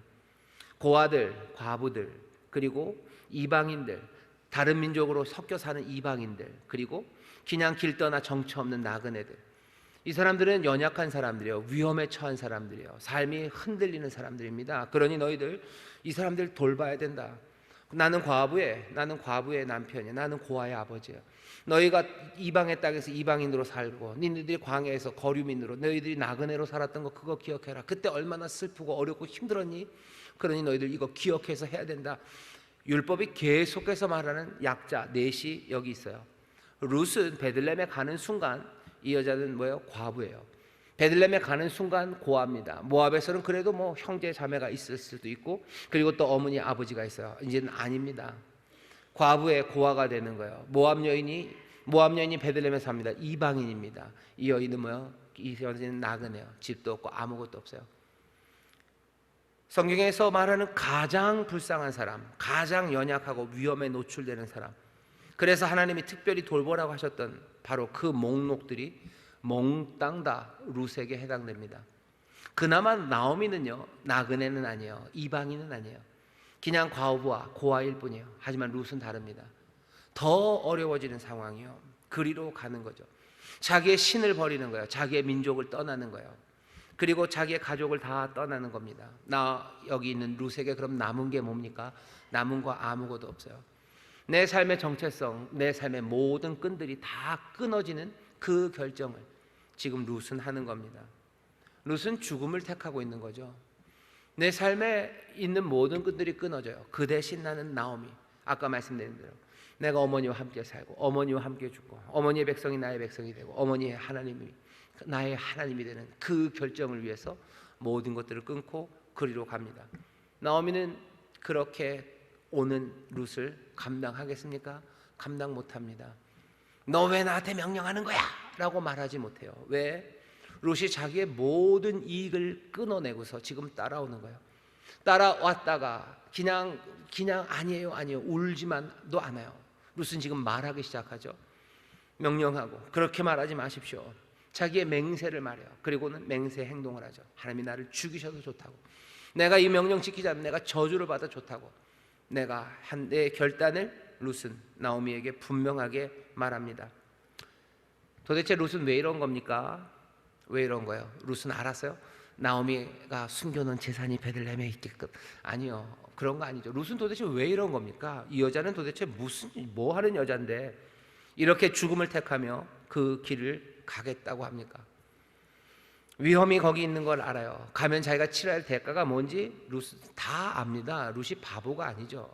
고아들, 과부들, 그리고 이방인들, 다른 민족으로 섞여 사는 이방인들, 그리고 그냥 길 떠나 정처 없는 나그네들. 이 사람들은 연약한 사람들이에요. 위험에 처한 사람들이에요. 삶이 흔들리는 사람들입니다. 그러니 너희들 이 사람들 돌봐야 된다. 나는 과부의 남편이야. 나는 고아의 아버지야. 너희가 이방의 땅에서 이방인으로 살고 너희들이 광야에서 거류민으로, 너희들이 나그네로 살았던 거 그거 기억해라. 그때 얼마나 슬프고 어렵고 힘들었니? 그러니 너희들 이거 기억해서 해야 된다. 율법이 계속해서 말하는 약자 넷이 여기 있어요. 룻은 베들레헴에 가는 순간 이 여자는 뭐예요? 과부예요. 베들레헴에 가는 순간 고아입니다. 모압에서는 그래도 형제 자매가 있을 수도 있고 그리고 또 어머니 아버지가 있어요. 이제는 아닙니다. 과부의 고아가 되는 거예요. 모압 여인이 베들레헴에 삽니다. 이방인입니다. 이 여인은 이 여인은 나그네요. 집도 없고 아무것도 없어요. 성경에서 말하는 가장 불쌍한 사람, 가장 연약하고 위험에 노출되는 사람, 그래서 하나님이 특별히 돌보라고 하셨던 바로 그 목록들이 몽땅 다 룻에게 해당됩니다. 그나마 나오미는요, 나그네는 아니에요. 이방인은 아니에요. 그냥 과부와 고아일 뿐이에요. 하지만 룻은 다릅니다. 더 어려워지는 상황이요. 그리로 가는 거죠. 자기의 신을 버리는 거예요. 자기의 민족을 떠나는 거예요. 그리고 자기의 가족을 다 떠나는 겁니다. 나 여기 있는 룻에게 그럼 남은 게 뭡니까? 남은 거 아무것도 없어요. 내 삶의 정체성, 내 삶의 모든 끈들이 다 끊어지는 그 결정을 지금 룻은 하는 겁니다. 룻은 죽음을 택하고 있는 거죠. 내 삶에 있는 모든 끈들이 끊어져요. 그 대신 나는 나오미, 아까 말씀드린 대로 내가 어머니와 함께 살고 어머니와 함께 죽고 어머니의 백성이 나의 백성이 되고 어머니의 하나님이 나의 하나님이 되는 그 결정을 위해서 모든 것들을 끊고 그리로 갑니다. 나오미는 그렇게 오는 룻을 감당하겠습니까? 감당 못합니다. 너 왜 나한테 명령하는 거야? 라고 말하지 못해요. 왜? 룻이 자기의 모든 이익을 끊어내고서 지금 따라오는 거예요. 따라왔다가 그냥 아니에요 울지만도 않아요. 룻은 지금 말하기 시작하죠. 명령하고 그렇게 말하지 마십시오. 자기의 맹세를 말해요. 그리고는 맹세 행동을 하죠. 하나님이 나를 죽이셔도 좋다고, 내가 이 명령 지키지 않으면 내가 저주를 받아 좋다고 내가 한 내 결단을 룻은 나오미에게 분명하게 말합니다. 도대체 룻은 왜 이런 겁니까? 왜 이런 거예요? 룻은 알았어요? 나오미가 숨겨놓은 재산이 베들레헴에 있게끔. 아니요, 그런 거 아니죠. 룻은 도대체 왜 이런 겁니까? 이 여자는 도대체 뭐 하는 여잔데 이렇게 죽음을 택하며 그 길을 가겠다고 합니까? 위험이 거기 있는 걸 알아요. 가면 자기가 치러야 할 대가가 뭔지 룻 다 압니다. 룻이 바보가 아니죠.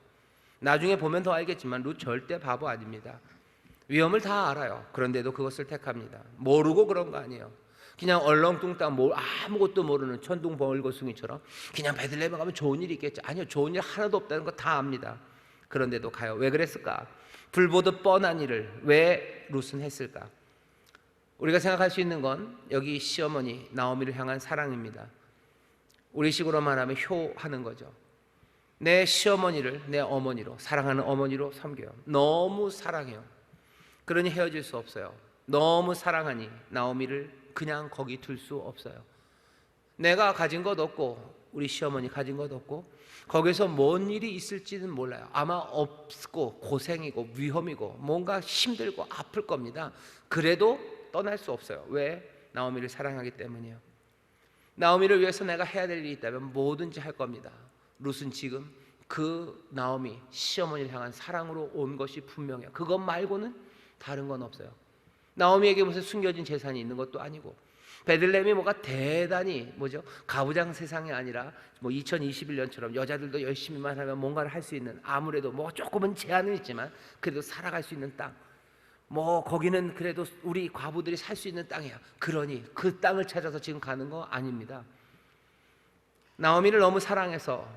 나중에 보면 더 알겠지만 룻 절대 바보 아닙니다. 위험을 다 알아요. 그런데도 그것을 택합니다. 모르고 그런 거 아니에요. 그냥 얼렁뚱땅 아무것도 모르는 천둥번개송이처럼 그냥 베들레헴에 가면 좋은 일이 있겠죠. 아니요, 좋은 일 하나도 없다는 거 다 압니다. 그런데도 가요. 왜 그랬을까? 불보듯 뻔한 일을 왜 룻은 했을까? 우리가 생각할 수 있는 건 여기 시어머니 나오미를 향한 사랑입니다. 우리식으로 말하면 효하는 거죠. 내 시어머니를 내 어머니로, 사랑하는 어머니로 섬겨요. 너무 사랑해요. 그러니 헤어질 수 없어요. 너무 사랑하니 나오미를 그냥 거기 둘 수 없어요. 내가 가진 것 없고 우리 시어머니 가진 것 없고 거기서 뭔 일이 있을지는 몰라요. 아마 없고 고생이고 위험이고 뭔가 힘들고 아플 겁니다. 그래도 떠날 수 없어요. 왜? 나오미를 사랑하기 때문이에요. 나오미를 위해서 내가 해야 될 일이 있다면 뭐든지 할 겁니다. 룻은 지금 그 나오미 시어머니를 향한 사랑으로 온 것이 분명해요. 그것 말고는 다른 건 없어요. 나오미에게 무슨 숨겨진 재산이 있는 것도 아니고 베들레헴이 뭐가 대단히 가부장 세상이 아니라 2021년처럼 여자들도 열심히만 하면 뭔가를 할 수 있는, 아무래도 조금은 제한은 있지만 그래도 살아갈 수 있는 땅, 거기는 그래도 우리 과부들이 살 수 있는 땅이야. 그러니 그 땅을 찾아서 지금 가는 거 아닙니다. 나오미를 너무 사랑해서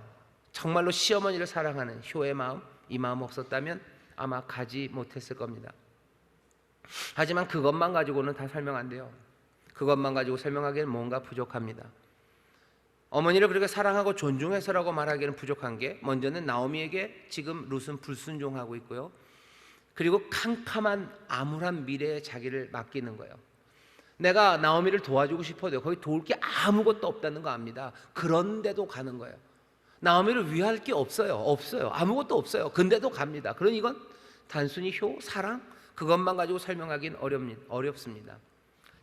정말로 시어머니를 사랑하는 효의 마음, 이 마음 없었다면 아마 가지 못했을 겁니다. 하지만 그것만 가지고는 다 설명 안 돼요. 그것만 가지고 설명하기에는 뭔가 부족합니다. 어머니를 그렇게 사랑하고 존중해서라고 말하기에는 부족한 게, 먼저는 나오미에게 지금 룻은 불순종하고 있고요. 그리고 캄캄한 암울한 미래에 자기를 맡기는 거예요. 내가 나오미를 도와주고 싶어도 거기 도울 게 아무것도 없다는 거 압니다. 그런데도 가는 거예요. 나오미를 위할 게 없어요. 아무것도 없어요. 근데도 갑니다. 그러니 이건 단순히 사랑, 그것만 가지고 설명하기는 어렵습니다.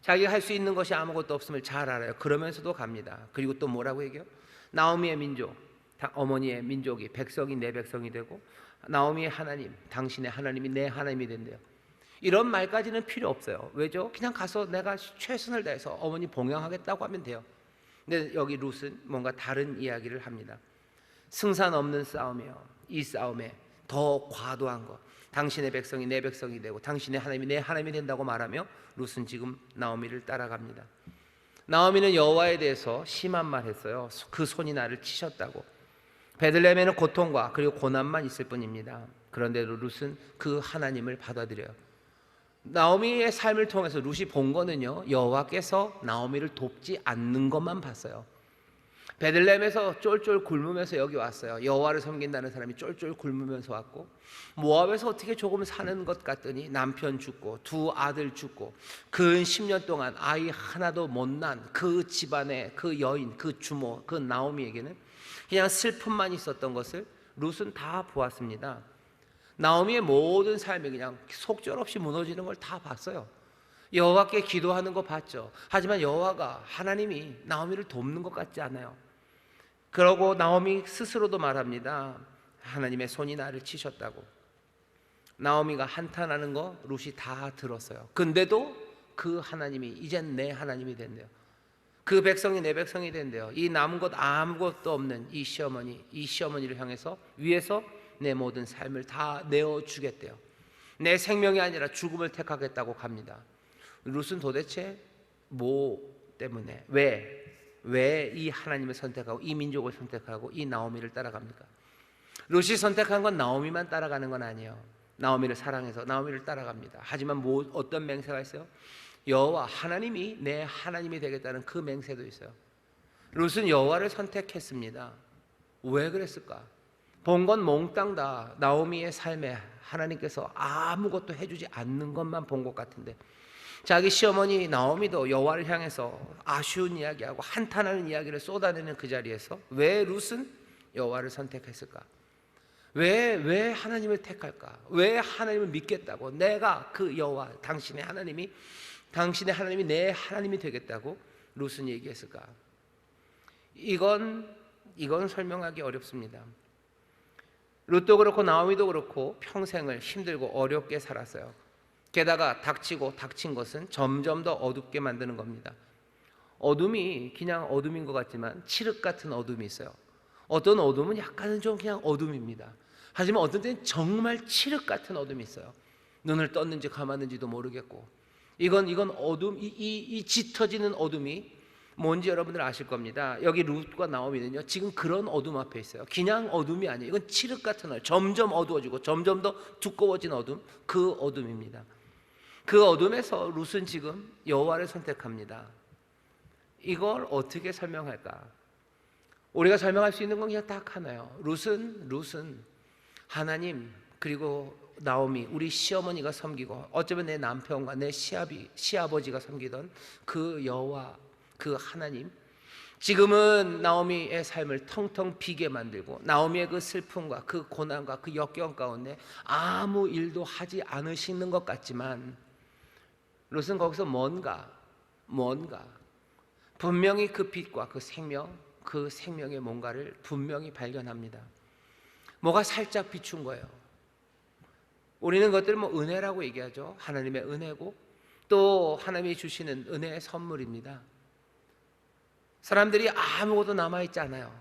자기가 할 수 있는 것이 아무것도 없음을 잘 알아요. 그러면서도 갑니다. 그리고 또 뭐라고 얘기해요? 나오미의 민족, 어머니의 민족이 백성이 내 백성이 되고 나오미의 하나님, 당신의 하나님이 내 하나님이 된대요. 이런 말까지는 필요 없어요. 왜죠? 그냥 가서 내가 최선을 다해서 어머니 봉양하겠다고 하면 돼요. 근데 여기 룻은 뭔가 다른 이야기를 합니다. 승산 없는 싸움이에요. 이 싸움에 더 과도한 것, 당신의 백성이 내 백성이 되고 당신의 하나님이 내 하나님이 된다고 말하며 룻은 지금 나오미를 따라갑니다. 나오미는 여호와에 대해서 심한 말 했어요. 그 손이 나를 치셨다고. 베들레헴에는 고통과 그리고 고난만 있을 뿐입니다. 그런데도 룻은 그 하나님을 받아들여요. 나오미의 삶을 통해서 룻이 본 거는요, 여호와께서 나오미를 돕지 않는 것만 봤어요. 베들레헴에서 쫄쫄 굶으면서 여기 왔어요. 여호와를 섬긴다는 사람이 쫄쫄 굶으면서 왔고, 모압에서 어떻게 조금 사는 것 같더니 남편 죽고 두 아들 죽고 근 10년 동안 아이 하나도 못 난 그 집안의 그 여인, 그 주모, 그 나오미에게는 그냥 슬픔만 있었던 것을 룻은 다 보았습니다. 나오미의 모든 삶이 그냥 속절없이 무너지는 걸 다 봤어요. 여호와께 기도하는 거 봤죠. 하지만 여호와가, 하나님이 나오미를 돕는 것 같지 않아요. 그러고 나오미 스스로도 말합니다. 하나님의 손이 나를 치셨다고. 나오미가 한탄하는 거 룻이 다 들었어요. 근데도 그 하나님이 이젠 내 하나님이 된대요. 그 백성이 내 백성이 된대요. 이 남은 것 아무것도 없는 이 시어머니를 향해서 위에서 내 모든 삶을 다 내어주겠대요. 내 생명이 아니라 죽음을 택하겠다고 갑니다. 룻은 도대체 뭐 때문에, 왜 이 하나님을 선택하고 이 민족을 선택하고 이 나오미를 따라갑니까? 룻이 선택한 건 나오미만 따라가는 건 아니에요. 나오미를 사랑해서 나오미를 따라갑니다. 하지만 어떤 맹세가 있어요? 여호와 하나님이 내 하나님이 되겠다는 그 맹세도 있어요. 룻은 여호와를 선택했습니다. 왜 그랬을까? 본 건 몽땅 다 나오미의 삶에 하나님께서 아무것도 해주지 않는 것만 본 것 같은데, 자기 시어머니 나오미도 여호와를 향해서 아쉬운 이야기하고 한탄하는 이야기를 쏟아내는 그 자리에서 왜 룻은 여호와를 선택했을까? 왜 하나님을 택할까? 왜 하나님을 믿겠다고, 내가 그 여호와 당신의 하나님이 내 하나님이 되겠다고 룻은 얘기했을까? 이건 설명하기 어렵습니다. 룻도 그렇고 나오미도 그렇고 평생을 힘들고 어렵게 살았어요. 게다가 닥친 것은 점점 더 어둡게 만드는 겁니다. 어둠이 그냥 어둠인 것 같지만 칠흑 같은 어둠이 있어요. 어떤 어둠은 약간은 좀 그냥 어둠입니다. 하지만 어떤 때는 정말 칠흑 같은 어둠이 있어요. 눈을 떴는지 감았는지도 모르겠고, 이건 어둠, 이 짙어지는 어둠이 뭔지 여러분들 아실 겁니다. 여기 룻과 나오미는요, 지금 그런 어둠 앞에 있어요. 그냥 어둠이 아니에요. 이건 칠흑 같은 어둠, 점점 어두워지고 점점 더 두꺼워진 어둠, 그 어둠입니다. 그 어둠에서 룻은 지금 여호와를 선택합니다. 이걸 어떻게 설명할까? 우리가 설명할 수 있는 건 그냥 딱 하나요. 룻은 하나님, 그리고 나오미, 우리 시어머니가 섬기고 어쩌면 내 남편과 내 시아버지가 섬기던 그 여호와, 그 하나님, 지금은 나오미의 삶을 텅텅 비게 만들고 나오미의 그 슬픔과 그 고난과 그 역경 가운데 아무 일도 하지 않으시는 것 같지만, 룻은 거기서 뭔가 분명히 그 빛과 그 생명의 뭔가를 분명히 발견합니다. 뭐가 살짝 비춘 거예요. 우리는 그것들을 은혜라고 얘기하죠. 하나님의 은혜고 또 하나님이 주시는 은혜의 선물입니다. 사람들이 아무것도 남아있지 않아요.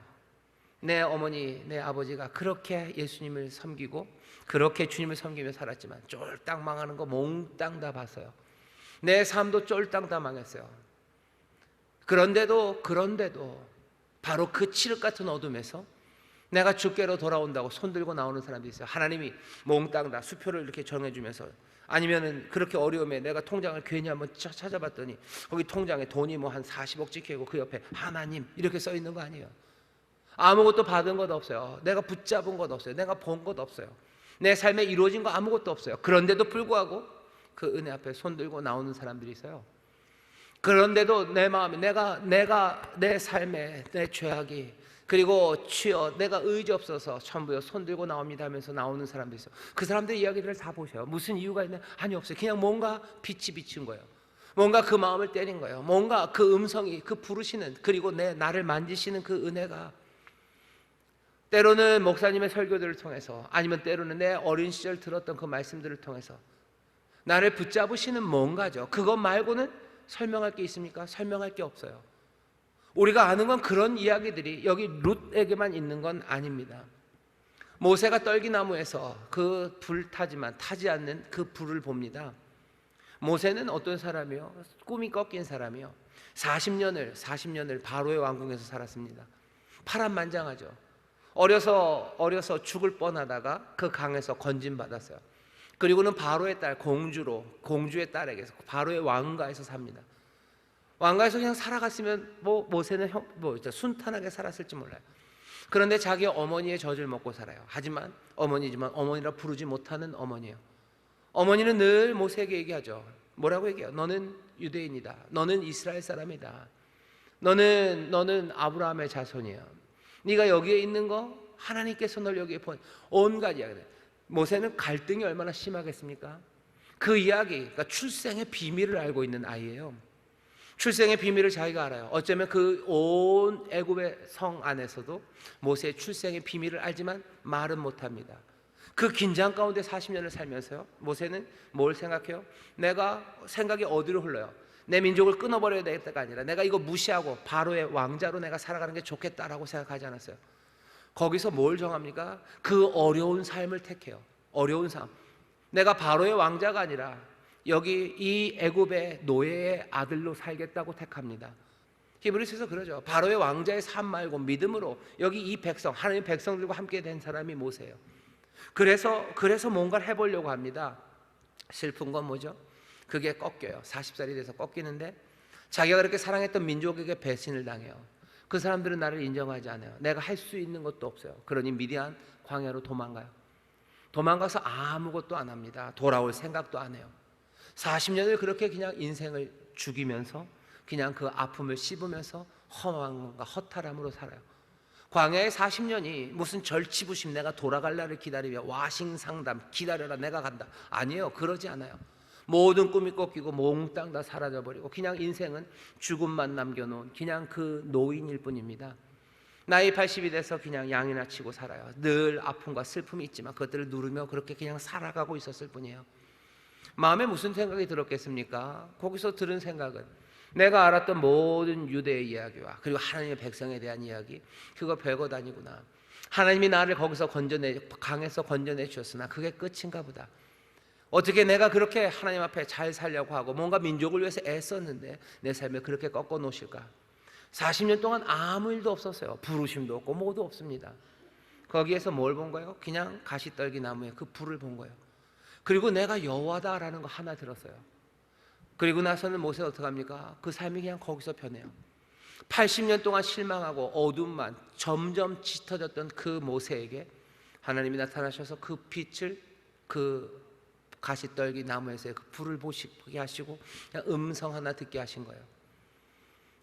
내 어머니, 내 아버지가 그렇게 예수님을 섬기고 그렇게 주님을 섬기며 살았지만 쫄딱 망하는 거 몽땅 다 봤어요. 내 삶도 쫄딱 다 망했어요. 그런데도 바로 그 칠흑 같은 어둠에서 내가 주께로 돌아온다고 손들고 나오는 사람들이 있어요. 하나님이 몽땅 다 수표를 이렇게 정해주면서, 아니면은 그렇게 어려움에 내가 통장을 괜히 한번 찾아봤더니 거기 통장에 돈이 한 40억 찍혀있고 그 옆에 하나님 이렇게 써 있는 거 아니에요. 아무것도 받은 것 없어요. 내가 붙잡은 것 없어요. 내가 본 것 없어요. 내 삶에 이루어진 거 아무것도 없어요. 그런데도 불구하고 그 은혜 앞에 손들고 나오는 사람들이 있어요. 그런데도 내 마음에 내가 내 삶에 내 죄악이, 그리고 주여 내가 의지 없어서 전부여 손들고 나옵니다 하면서 나오는 사람들이 있어요. 그 사람들의 이야기들을 다 보셔요. 무슨 이유가 있나? 아니, 없어요. 그냥 뭔가 빛이 비친 거예요. 뭔가 그 마음을 때린 거예요. 뭔가 그 음성이, 그 부르시는, 그리고 나를 만지시는 그 은혜가, 때로는 목사님의 설교들을 통해서, 아니면 때로는 내 어린 시절 들었던 그 말씀들을 통해서 나를 붙잡으시는 뭔가죠. 그것 말고는 설명할 게 있습니까? 설명할 게 없어요. 우리가 아는 건 그런 이야기들이 여기 룻에게만 있는 건 아닙니다. 모세가 떨기나무에서 그 불 타지만 타지 않는 그 불을 봅니다. 모세는 어떤 사람이요? 꿈이 꺾인 사람이요. 40년을 바로의 왕궁에서 살았습니다. 파란만장하죠. 어려서 죽을 뻔하다가 그 강에서 건진받았어요. 그리고는 바로의 딸, 공주의 딸에게서 바로의 왕가에서 삽니다. 왕가에서 그냥 살아갔으면 모세는 순탄하게 살았을지 몰라요. 그런데 자기 어머니의 젖을 먹고 살아요. 하지만 어머니지만 어머니라 부르지 못하는 어머니예요. 어머니는 늘 모세에게 얘기하죠. 뭐라고 얘기해요? 너는 유대인이다. 너는 이스라엘 사람이다. 너는 아브라함의 자손이야. 네가 여기에 있는 거 하나님께서 널 여기에 온갖 이야기. 모세는 갈등이 얼마나 심하겠습니까? 그 이야기, 그러니까 출생의 비밀을 알고 있는 아이예요. 출생의 비밀을 자기가 알아요. 어쩌면 그 온 애굽의 성 안에서도 모세의 출생의 비밀을 알지만 말은 못합니다. 그 긴장 가운데 40년을 살면서요, 모세는 뭘 생각해요? 내가 생각이 어디로 흘러요? 내 민족을 끊어버려야 되겠다가 아니라 내가 이거 무시하고 바로의 왕자로 내가 살아가는 게 좋겠다라고 생각하지 않았어요. 거기서 뭘 정합니까? 그 어려운 삶을 택해요. 어려운 삶. 내가 바로의 왕자가 아니라 여기 이 애굽의 노예의 아들로 살겠다고 택합니다. 히브리서에서 그러죠. 바로의 왕자의 삶 말고 믿음으로 여기 이 백성, 하나님의 백성들과 함께 된 사람이 모세예요. 그래서 뭔가를 해보려고 합니다. 슬픈 건 뭐죠? 그게 꺾여요. 40살이 돼서 꺾이는데 자기가 그렇게 사랑했던 민족에게 배신을 당해요. 그 사람들은 나를 인정하지 않아요. 내가 할 수 있는 것도 없어요. 그러니 미디안 광야로 도망가요. 도망가서 아무것도 안 합니다. 돌아올 생각도 안 해요. 40년을 그렇게 그냥 인생을 죽이면서 그냥 그 아픔을 씹으면서 허망과 허탈함으로 살아요. 광야의 40년이 무슨 절치부심, 내가 돌아갈 날을 기다리며 와싱상담, 기다려라 내가 간다, 아니에요. 그러지 않아요. 모든 꿈이 꺾이고 몽땅 다 사라져버리고 그냥 인생은 죽음만 남겨놓은 그냥 그 노인일 뿐입니다. 나이 80이 돼서 그냥 양이나 치고 살아요. 늘 아픔과 슬픔이 있지만 그것들을 누르며 그렇게 그냥 살아가고 있었을 뿐이에요. 마음에 무슨 생각이 들었겠습니까? 거기서 들은 생각은 내가 알았던 모든 유대의 이야기와 그리고 하나님의 백성에 대한 이야기, 그거 별것 아니구나. 하나님이 나를 거기서 강에서 건져내 주셨으나 그게 끝인가 보다. 어떻게 내가 그렇게 하나님 앞에 잘 살려고 하고 뭔가 민족을 위해서 애썼는데 내 삶을 그렇게 꺾어 놓으실까? 40년 동안 아무 일도 없었어요. 부르심도 없고 뭐도 없습니다. 거기에서 뭘 본 거예요? 그냥 가시떨기 나무에 그 불을 본 거예요. 그리고 내가 여호와다라는 거 하나 들었어요. 그리고 나서는 모세가 어떻게 합니까? 그 삶이 그냥 거기서 변해요. 80년 동안 실망하고 어둠만 점점 짙어졌던 그 모세에게 하나님이 나타나셔서 그 빛을 그 가시떨기 나무에서의 그 불을 보시게 하시고 그냥 음성 하나 듣게 하신 거예요.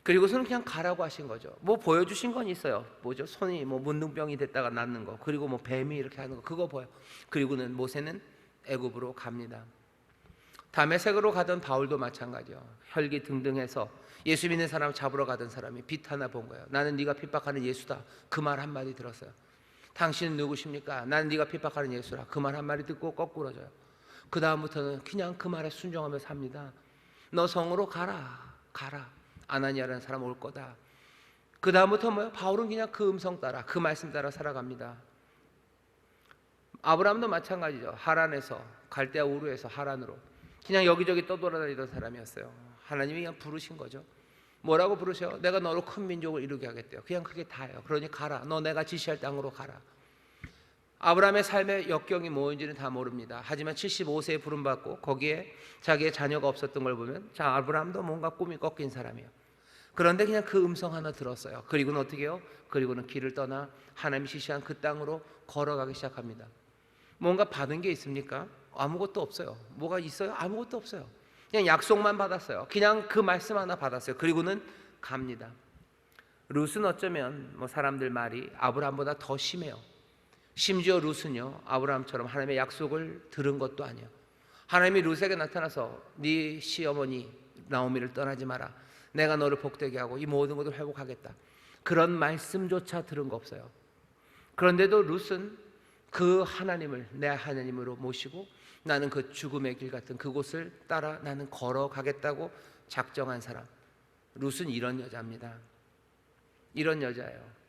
그리고서는 그냥 가라고 하신 거죠. 뭐 보여주신 건 있어요. 뭐죠? 손이 뭐 문둥병이 됐다가 낫는 거, 그리고 뭐 뱀이 이렇게 하는 거, 그거 보여. 그리고는 모세는 애굽으로 갑니다. 다메섹으로 가던 바울도 마찬가지요. 혈기 등등해서 예수 믿는 사람 잡으러 가던 사람이 빛 하나 본 거예요. 나는 네가 핍박하는 예수다. 그 말 한마디 들었어요. 당신은 누구십니까? 나는 네가 핍박하는 예수라. 그 말 한마디 듣고 거꾸로져요. 그 다음부터는 그냥 그 말에 순종하며 삽니다. 너 성으로 가라. 아나니아라는 사람 올 거다. 그 다음부터 뭐요? 바울은 그냥 그 음성 따라, 그 말씀 따라 살아갑니다. 아브라함도 마찬가지죠. 하란에서, 갈대아 우르에서 하란으로 그냥 여기저기 떠돌아다니던 사람이었어요. 하나님이 그냥 부르신 거죠. 뭐라고 부르셔요? 내가 너로 큰 민족을 이루게 하겠대요. 그냥 그게 다예요. 그러니 가라. 너 내가 지시할 땅으로 가라. 아브라함의 삶의 역경이 뭐인지는 다 모릅니다. 하지만 75세에 부름받고 거기에 자기의 자녀가 없었던 걸 보면 자, 아브라함도 뭔가 꿈이 꺾인 사람이에요. 그런데 그냥 그 음성 하나 들었어요. 그리고는 어떻게 해요? 그리고는 길을 떠나 하나님이 지시한 그 땅으로 걸어가기 시작합니다. 뭔가 받은 게 있습니까? 아무것도 없어요. 뭐가 있어요? 아무것도 없어요. 그냥 약속만 받았어요. 그냥 그 말씀 하나 받았어요. 그리고는 갑니다. 룻은 어쩌면 뭐 사람들 말이 아브라함보다 더 심해요. 심지어 룻은요, 아브라함처럼 하나님의 약속을 들은 것도 아니에요. 하나님이 룻에게 나타나서 네 시어머니 나오미를 떠나지 마라. 내가 너를 복되게 하고 이 모든 것을 회복하겠다. 그런 말씀조차 들은 거 없어요. 그런데도 룻은 그 하나님을 내 하나님으로 모시고 나는 그 죽음의 길 같은 그곳을 따라 나는 걸어가겠다고 작정한 사람. 룻은 이런 여자입니다. 이런 여자예요.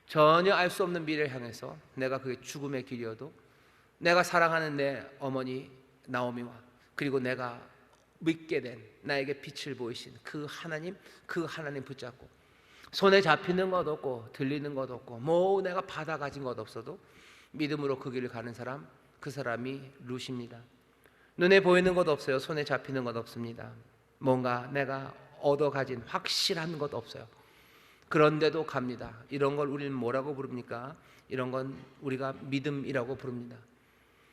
전혀 알 수 없는 미래를 향해서 내가 그게 죽음의 길이어도 내가 사랑하는 내 어머니 나오미와 그리고 내가 믿게 된 나에게 빛을 보이신 그 하나님 붙잡고 손에 잡히는 것 없고 들리는 것 없고 뭐 내가 받아 가진 것 없어도 믿음으로 그 길을 가는 사람, 그 사람이 룻입니다. 눈에 보이는 것 없어요. 손에 잡히는 것 없습니다. 뭔가 내가 얻어가진 확실한 것 없어요. 그런데도 갑니다. 이런 걸 우리는 뭐라고 부릅니까? 이런 건 우리가 믿음이라고 부릅니다.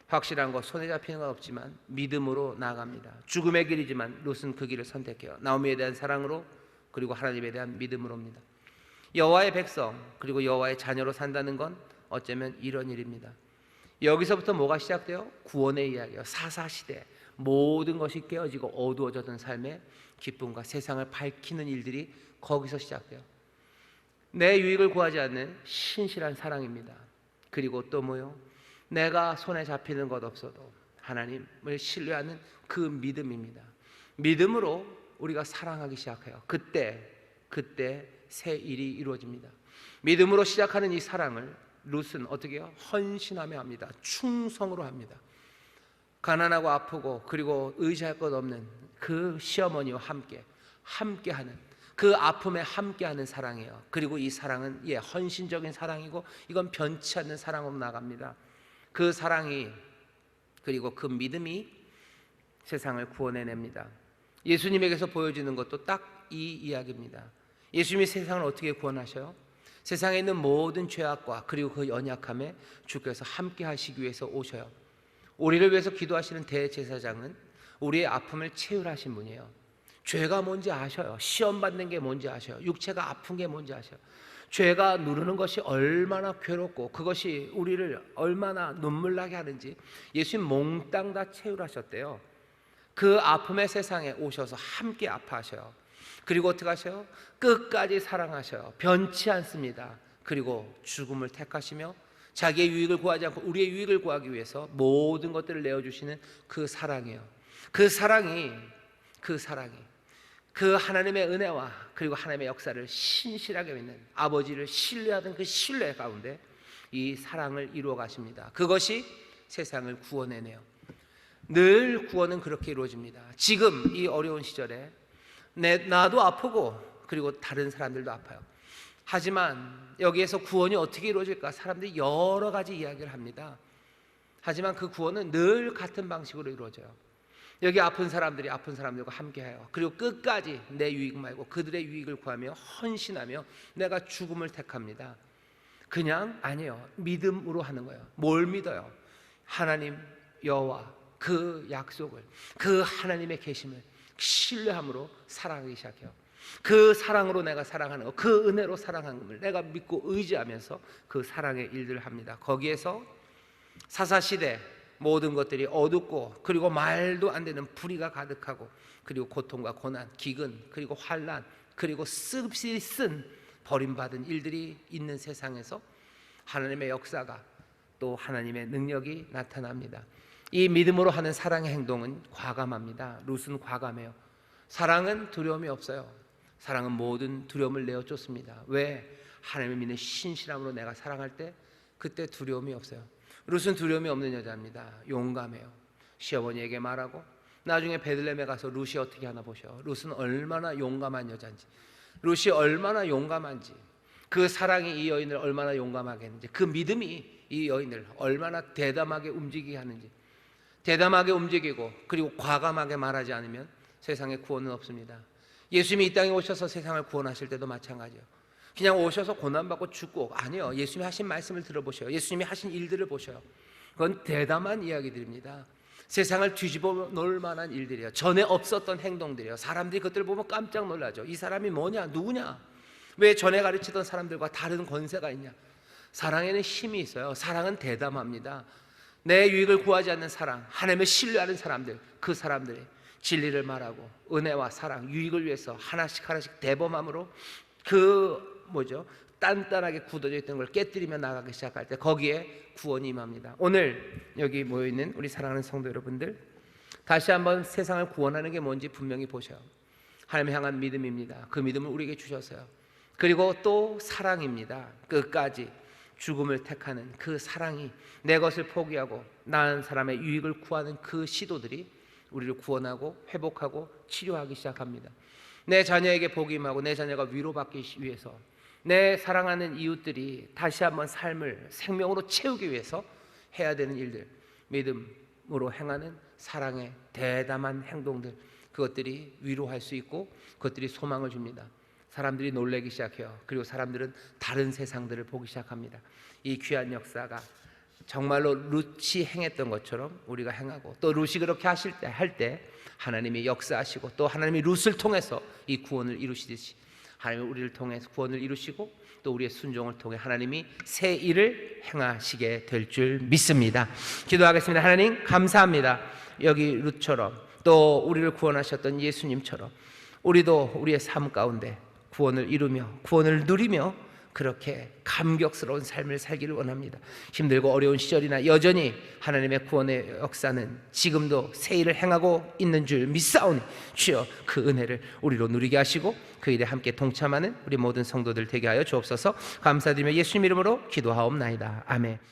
확실한 것, 손에 잡히는 건 없지만 믿음으로 나아갑니다. 죽음의 길이지만 롯은 그 길을 선택해요. 나오미에 대한 사랑으로, 그리고 하나님에 대한 믿음으로입니다. 여호와의 백성, 그리고 여호와의 자녀로 산다는 건 어쩌면 이런 일입니다. 여기서부터 뭐가 시작돼요? 구원의 이야기예요. 사사시대 모든 것이 깨어지고 어두워졌던 삶의 기쁨과 세상을 밝히는 일들이 거기서 시작돼요. 내 유익을 구하지 않는 신실한 사랑입니다. 그리고 또 뭐요? 내가 손에 잡히는 것 없어도 하나님을 신뢰하는 그 믿음입니다. 믿음으로 우리가 사랑하기 시작해요. 그때 새 일이 이루어집니다. 믿음으로 시작하는 이 사랑을 룻은 어떻게 해요? 헌신하며 합니다. 충성으로 합니다. 가난하고 아프고 그리고 의지할 것 없는 그 시어머니와 함께하는 그 아픔에 함께하는 사랑이에요. 그리고 이 사랑은 헌신적인 사랑이고 이건 변치 않는 사랑으로 나갑니다. 그 사랑이, 그리고 그 믿음이 세상을 구원해냅니다. 예수님에게서 보여지는 것도 딱 이 이야기입니다. 예수님이 세상을 어떻게 구원하셔요? 세상에 있는 모든 죄악과 그리고 그 연약함에 주께서 함께 하시기 위해서 오셔요. 우리를 위해서 기도하시는 대제사장은 우리의 아픔을 채울하신 분이에요. 죄가 뭔지 아셔요. 시험 받는 게 뭔지 아셔요. 육체가 아픈 게 뭔지 아셔요. 죄가 누르는 것이 얼마나 괴롭고 그것이 우리를 얼마나 눈물 나게 하는지 예수님 몽땅 다 채울하셨대요. 그 아픔의 세상에 오셔서 함께 아파하셔요. 그리고 어떻게 하셔요? 끝까지 사랑하셔요. 변치 않습니다. 그리고 죽음을 택하시며 자기의 유익을 구하지 않고 우리의 유익을 구하기 위해서 모든 것들을 내어주시는 그 사랑이에요. 그 사랑이 그 하나님의 은혜와 그리고 하나님의 역사를 신실하게 믿는 아버지를 신뢰하던 그 신뢰 가운데 이 사랑을 이루어 가십니다. 그것이 세상을 구원해내요. 늘 구원은 그렇게 이루어집니다. 지금 이 어려운 시절에 나도 아프고 그리고 다른 사람들도 아파요. 하지만 여기에서 구원이 어떻게 이루어질까? 사람들이 여러 가지 이야기를 합니다. 하지만 그 구원은 늘 같은 방식으로 이루어져요. 여기 아픈 사람들이 아픈 사람들과 함께해요. 그리고 끝까지 내 유익 말고 그들의 유익을 구하며 헌신하며 내가 죽음을 택합니다. 그냥 아니에요. 믿음으로 하는 거예요. 뭘 믿어요? 하나님 여호와 그 약속을, 그 하나님의 계심을 신뢰함으로 사랑하기 시작해요. 그 사랑으로 내가 사랑하는 것, 그 은혜로 사랑하는 것을 내가 믿고 의지하면서 그 사랑의 일들을 합니다. 거기에서 사사시대 모든 것들이 어둡고 그리고 말도 안 되는 불의가 가득하고 그리고 고통과 고난, 기근, 그리고 환난, 그리고 씁쓸히 쓴 버림받은 일들이 있는 세상에서 하나님의 역사가 또 하나님의 능력이 나타납니다. 이 믿음으로 하는 사랑의 행동은 과감합니다. 룻은 과감해요. 사랑은 두려움이 없어요. 사랑은 모든 두려움을 내어 쫓습니다. 왜? 하나님을 믿는 신실함으로 내가 사랑할 때 그때 두려움이 없어요. 룻은 두려움이 없는 여자입니다. 용감해요. 시어머니에게 말하고 나중에 베들레헴에 가서 룻이 어떻게 하나 보셔. 룻은 얼마나 용감한 여자인지, 룻이 얼마나 용감한지, 그 사랑이 이 여인을 얼마나 용감하게 했는지, 그 믿음이 이 여인을 얼마나 대담하게 움직이게 하는지. 대담하게 움직이고 그리고 과감하게 말하지 않으면 세상에 구원은 없습니다. 예수님이 이 땅에 오셔서 세상을 구원하실 때도 마찬가지예요. 그냥 오셔서 고난받고 죽고 아니요. 예수님이 하신 말씀을 들어보셔요. 예수님이 하신 일들을 보셔요. 그건 대담한 이야기들입니다. 세상을 뒤집어 놓을 만한 일들이에요. 전에 없었던 행동들이에요. 사람들이 그것들을 보면 깜짝 놀라죠. 이 사람이 뭐냐? 누구냐? 왜 전에 가르치던 사람들과 다른 권세가 있냐? 사랑에는 힘이 있어요. 사랑은 대담합니다. 내 유익을 구하지 않는 사랑, 하나님을 신뢰하는 사람들, 그 사람들이 진리를 말하고 은혜와 사랑, 유익을 위해서 하나씩 대범함으로 단단하게 굳어져 있던 걸 깨뜨리며 나가기 시작할 때 거기에 구원이 임합니다. 오늘 여기 모여있는 우리 사랑하는 성도 여러분들, 다시 한번 세상을 구원하는 게 뭔지 분명히 보셔요. 하나님 향한 믿음입니다. 그 믿음을 우리에게 주셨어요. 그리고 또 사랑입니다. 끝까지 죽음을 택하는 그 사랑이, 내 것을 포기하고 나은 사람의 유익을 구하는 그 시도들이 우리를 구원하고 회복하고 치료하기 시작합니다. 내 자녀에게 복이 임하고 내 자녀가 위로받기 위해서, 내 사랑하는 이웃들이 다시 한번 삶을 생명으로 채우기 위해서 해야 되는 일들, 믿음으로 행하는 사랑의 대담한 행동들, 그것들이 위로할 수 있고 그것들이 소망을 줍니다. 사람들이 놀라기 시작해요. 그리고 사람들은 다른 세상들을 보기 시작합니다. 이 귀한 역사가 정말로 룻이 행했던 것처럼 우리가 행하고, 또 룻이 그렇게 할 때 하나님이 역사하시고, 또 하나님이 룻을 통해서 이 구원을 이루시듯이 하나님이 우리를 통해서 구원을 이루시고, 또 우리의 순종을 통해 하나님이 새 일을 행하시게 될 줄 믿습니다. 기도하겠습니다. 하나님 감사합니다. 여기 룻처럼, 또 우리를 구원하셨던 예수님처럼 우리도 우리의 삶 가운데 구원을 이루며 구원을 누리며 그렇게 감격스러운 삶을 살기를 원합니다. 힘들고 어려운 시절이나 여전히 하나님의 구원의 역사는 지금도 새 일을 행하고 있는 줄 믿사오니 주여 그 은혜를 우리로 누리게 하시고 그 일에 함께 동참하는 우리 모든 성도들 되게 하여 주옵소서. 감사드리며 예수님 이름으로 기도하옵나이다. 아멘.